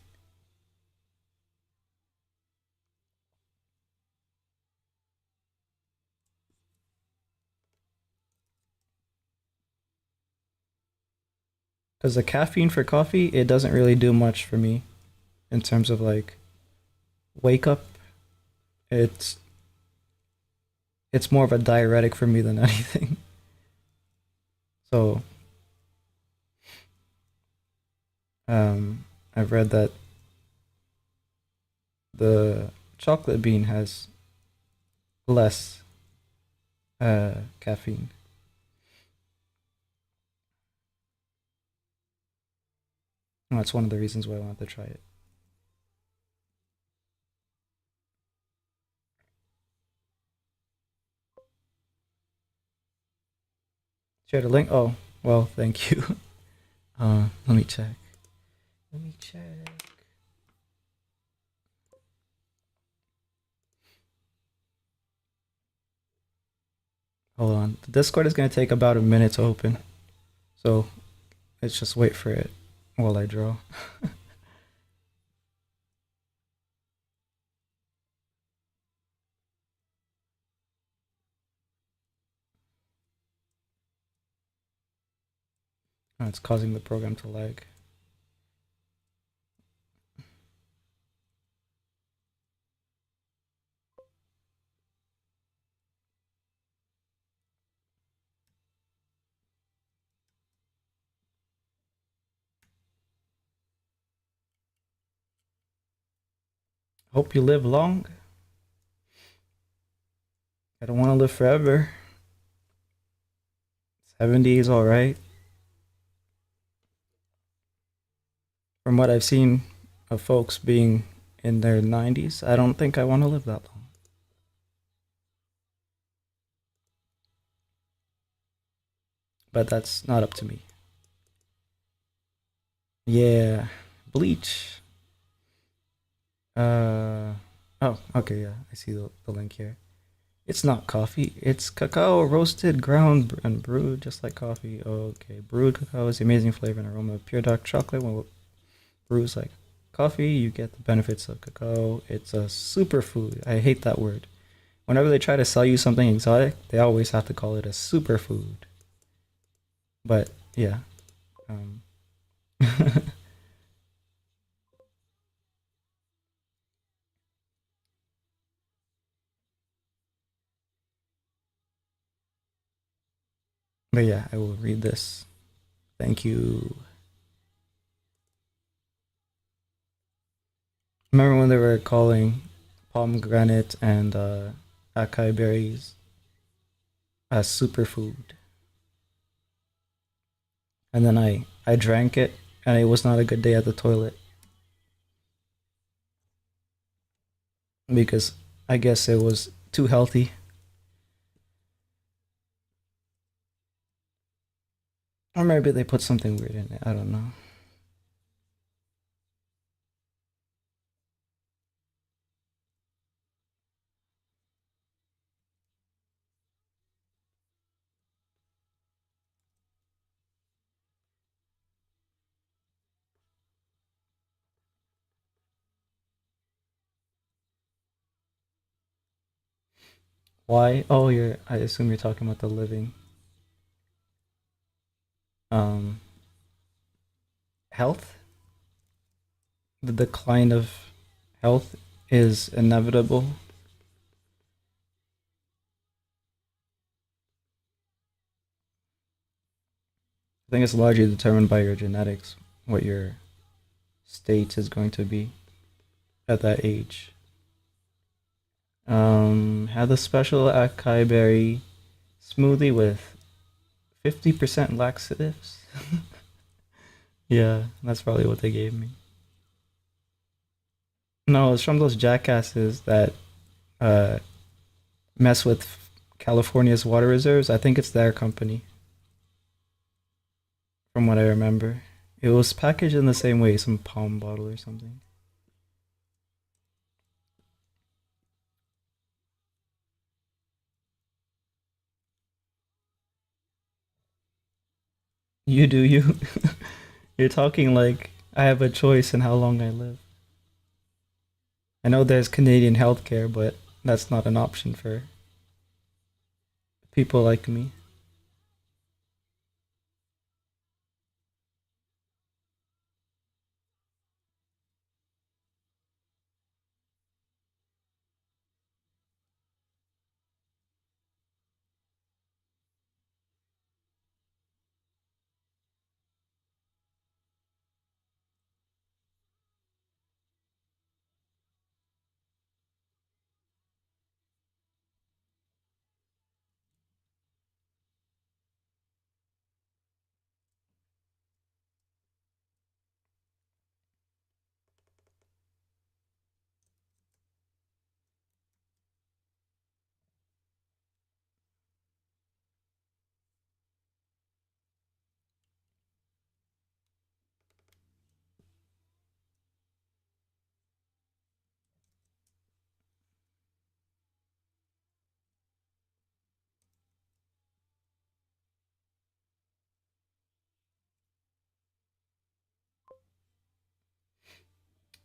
Because the caffeine for coffee, it doesn't really do much for me in terms of like wake up. It's it's more of a diuretic for me than anything. So I've read that the chocolate bean has less caffeine. And that's one of the reasons why I wanted to try it. Share the link. Oh, well, thank you. Let me check. Let me check. Hold on. The Discord is gonna take about a minute to open, so let's just wait for it while I draw. Oh, it's causing the program to lag. Hope you live long. I don't want to live forever. 70 is all right. From what I've seen of folks being in their 90s, I don't think I want to live that long. But that's not up to me. Yeah, Bleach. Uh oh, okay, yeah, I see the link here. It's not coffee. It's cacao roasted, ground, and brewed just like coffee. Okay, brewed cacao is the amazing flavor and aroma of pure dark chocolate. When it brews like coffee, you get the benefits of cacao. It's a superfood. I hate that word. Whenever they try to sell you something exotic, they always have to call it a superfood. But yeah, um, but yeah, I will read this. Thank you. Remember when they were calling pomegranate and acai berries as superfood? And then I drank it, and it was not a good day at the toilet because I guess it was too healthy. Or maybe they put something weird in it. I don't know. Why? Oh, you're. I assume you're talking about the living. Um, Health. The decline of health is inevitable. I think it's largely determined by your genetics, what your state is going to be at that age. Had the special acai berry smoothie with 50% laxatives. Yeah, that's probably what they gave me. No, it's from those jackasses that uh, mess with California's water reserves. I think it's their company, from what I remember. It was packaged in the same way, some palm bottle or something. You do you. You're talking like I have a choice in how long I live. I know there's Canadian healthcare, but that's not an option for people like me.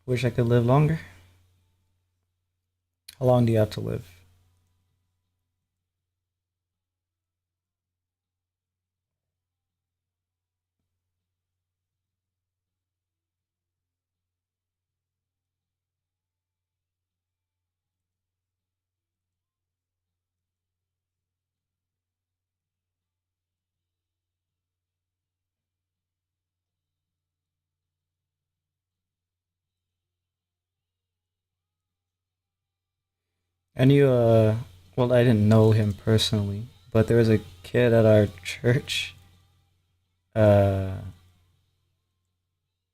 Wish I could live longer. How long do you have to live? And you, well, I didn't know him personally, but there was a kid at our church. Uh,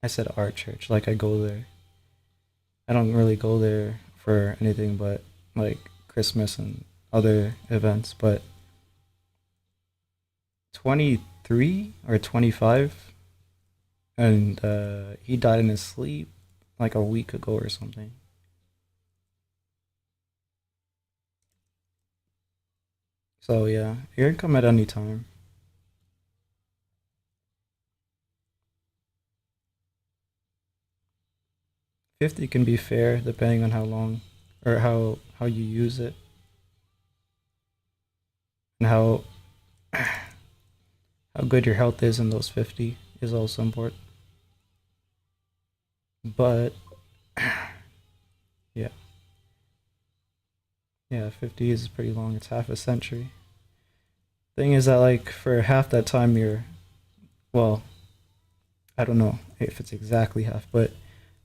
I said our church, like I go there. I don't really go there for anything but like Christmas and other events, but 23 or 25, and he died in his sleep like a week ago or something. So yeah, you can come at any time. 50 can be fair depending on how long or how you use it and how good your health is in those 50 is also important. But yeah, yeah, 50 is pretty long. It's half a century. Thing is that like for half that time you're, well, I don't know if it's exactly half, but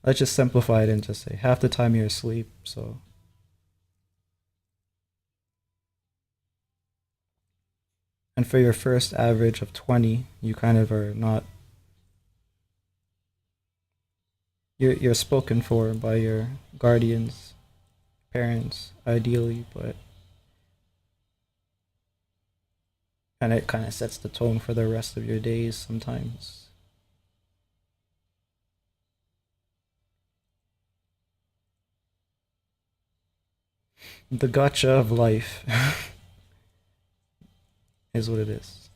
let's just simplify it and just say half the time you're asleep. So, and for your first average of 20, you kind of are not, you're spoken for by your guardians, parents, ideally, but, and it kind of sets the tone for the rest of your days sometimes. The gotcha of life is what it is.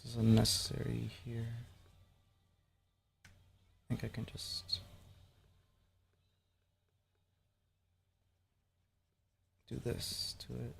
This is unnecessary here. I think I can just do this to it.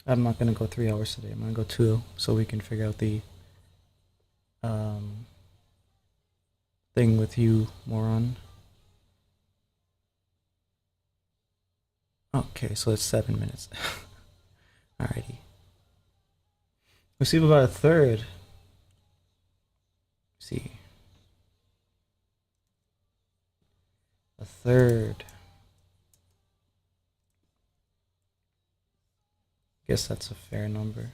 I'm not gonna go 3 hours today. I'm gonna go 2 so we can figure out the um, thing with you, moron. Okay, so it's 7 minutes. Alrighty. Let's see about a third. Let's see. A third. Guess that's a fair number.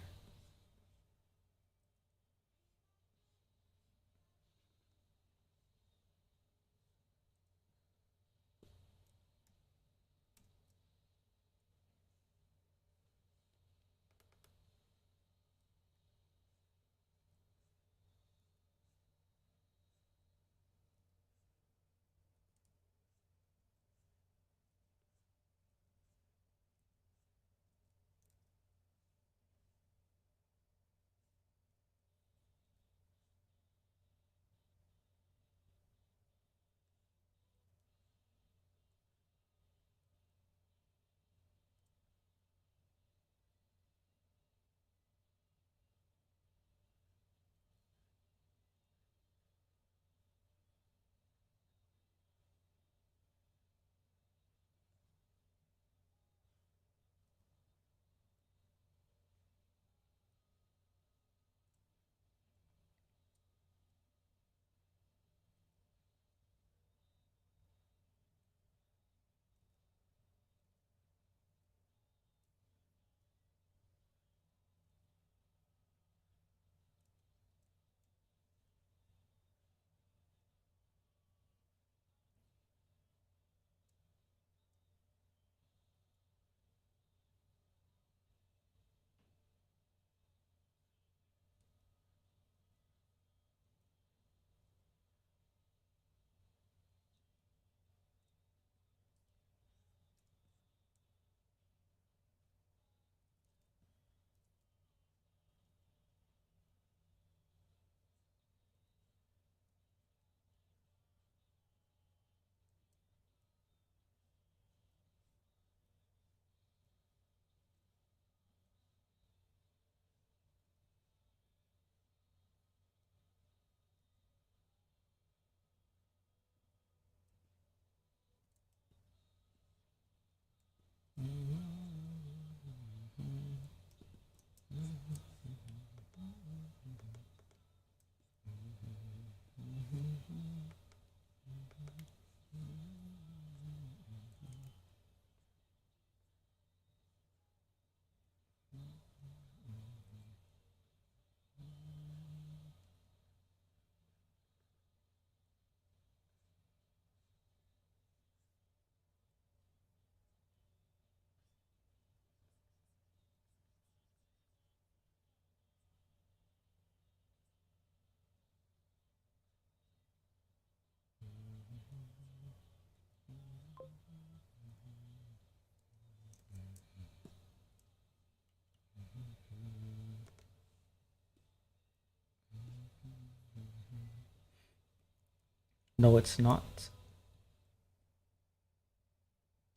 No, it's not.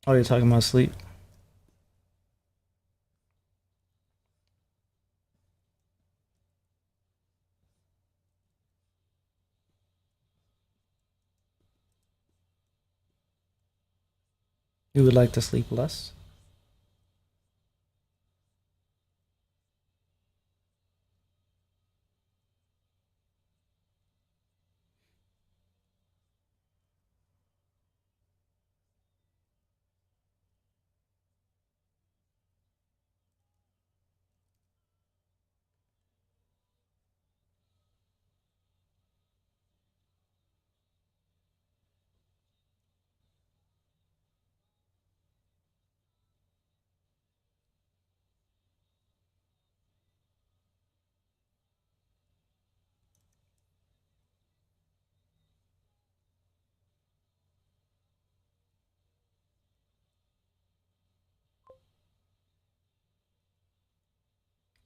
Oh, you're talking about sleep? You would like to sleep less?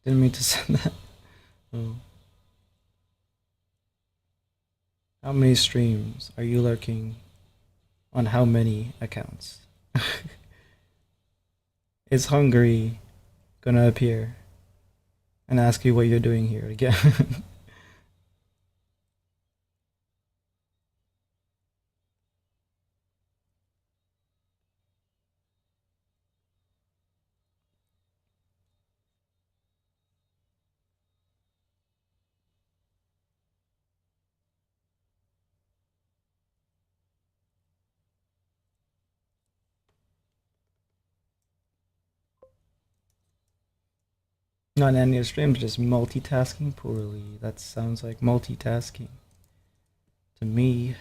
Didn't mean to send that. Oh. How many streams are you lurking on how many accounts? Is Hungary gonna appear and ask you what you're doing here again? Not any of streams, just multitasking poorly. That sounds like multitasking to me.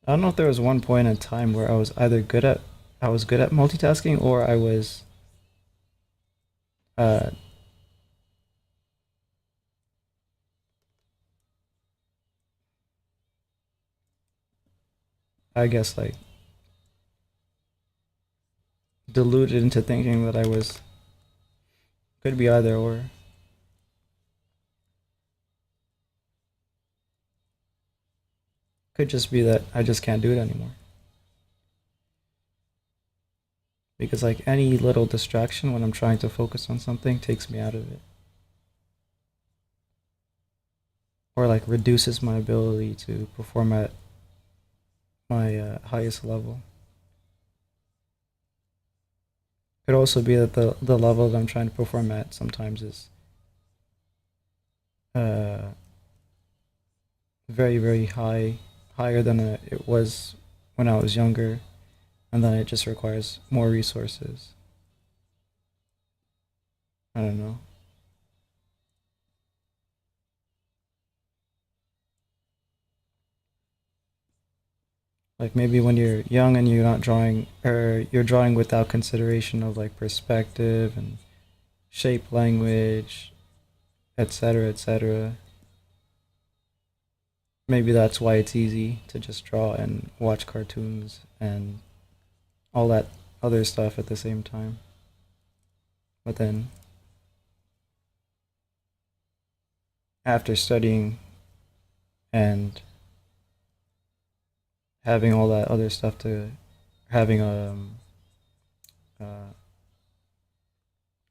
I don't know if there was one point in time where I was good at multitasking, or uh I guess like deluded into thinking that I was. Could be either or. Could just be that I just can't do it anymore. Because like any little distraction when I'm trying to focus on something takes me out of it. Or like reduces my ability to perform at my highest level. Could also be that the level that I'm trying to perform at sometimes is uh very very high, higher than it was when I was younger, and then it just requires more resources. I don't know. Like maybe when you're young and you're not drawing, or you're drawing without consideration of like perspective and shape language, etc., etc. Maybe that's why it's easy to just draw and watch cartoons and all that other stuff at the same time. But then after studying and having all that other stuff to having uh,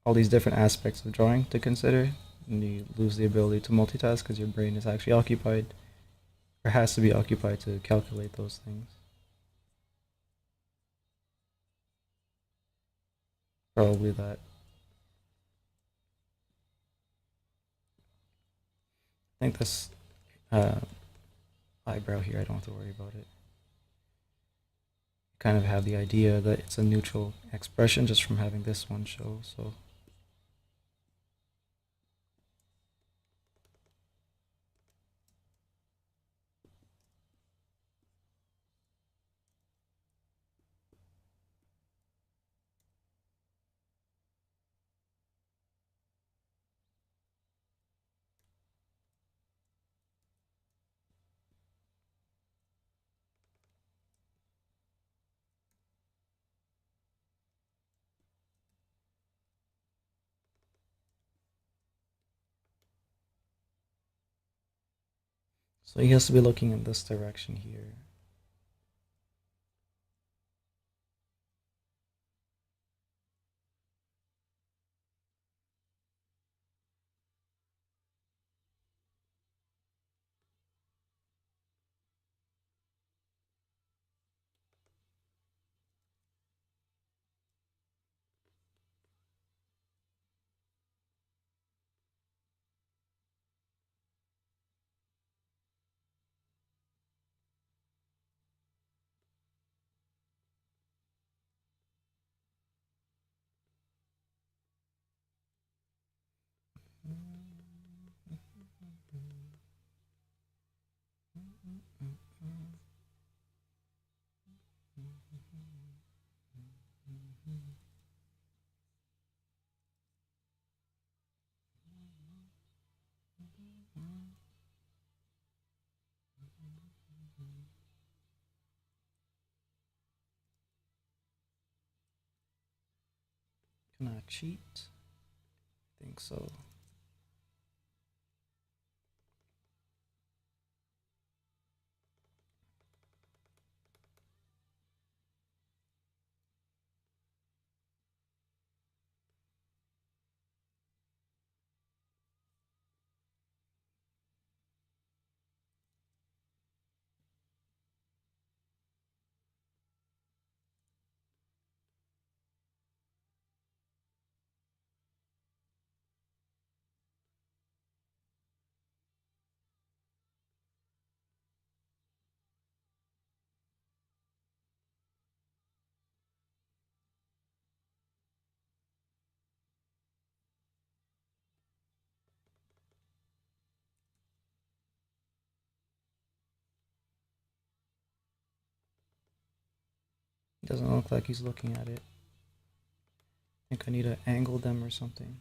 all these different aspects of drawing to consider, and you lose the ability to multitask because your brain is actually occupied, or has to be occupied to calculate those things. Probably that. I think this uh, eyebrow here, I don't have to worry about it. Kind of have the idea that it's a neutral expression just from having this one show, so So he has to be looking in this direction here. Can I cheat? I think so. Doesn't look like he's looking at it. I think I need to angle them or something.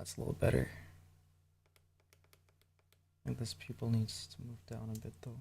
That's a little better. I think this pupil needs to move down a bit though.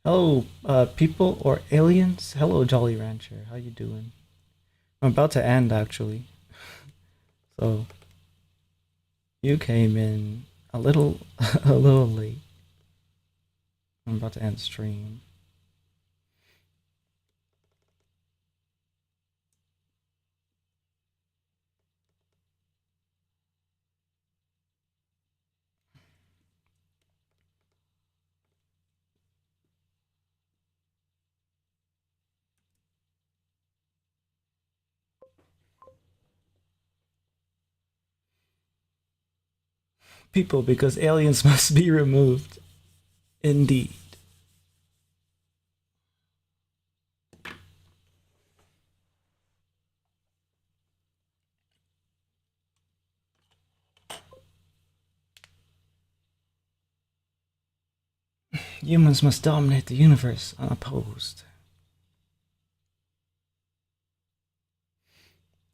Hello, people or aliens? Hello, Jolly Rancher. How you doing? I'm about to end actually. So you came in a little, a little late. I'm about to end stream. People, because aliens must be removed. Indeed. Humans must dominate the universe unopposed.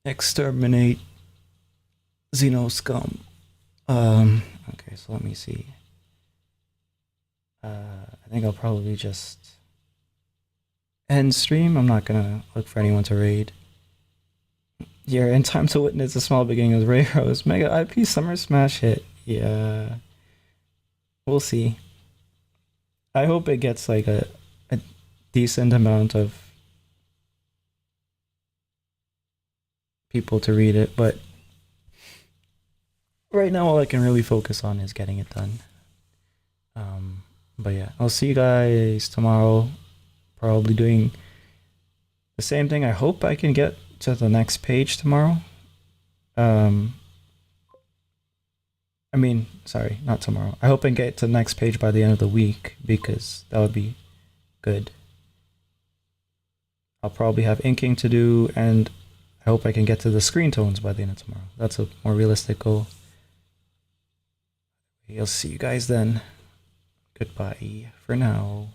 Exterminate Xeno scum. Okay, so let me see. I think I'll probably just end stream. I'm not gonna look for anyone to raid. You're in time to witness the small beginning of Ray Rose Mega IP Summer Smash hit. Yeah, we'll see. I hope it gets like a decent amount of people to read it, but right now all I can really focus on is getting it done. But yeah, I'll see you guys tomorrow. Probably doing the same thing. I hope I can get to the next page tomorrow. I mean, sorry, not tomorrow. I hope I can get to the next page by the end of the week because that would be good. I'll probably have inking to do, and I hope I can get to the screen tones by the end of tomorrow. That's a more realistic goal. I'll see you guys then. Goodbye for now.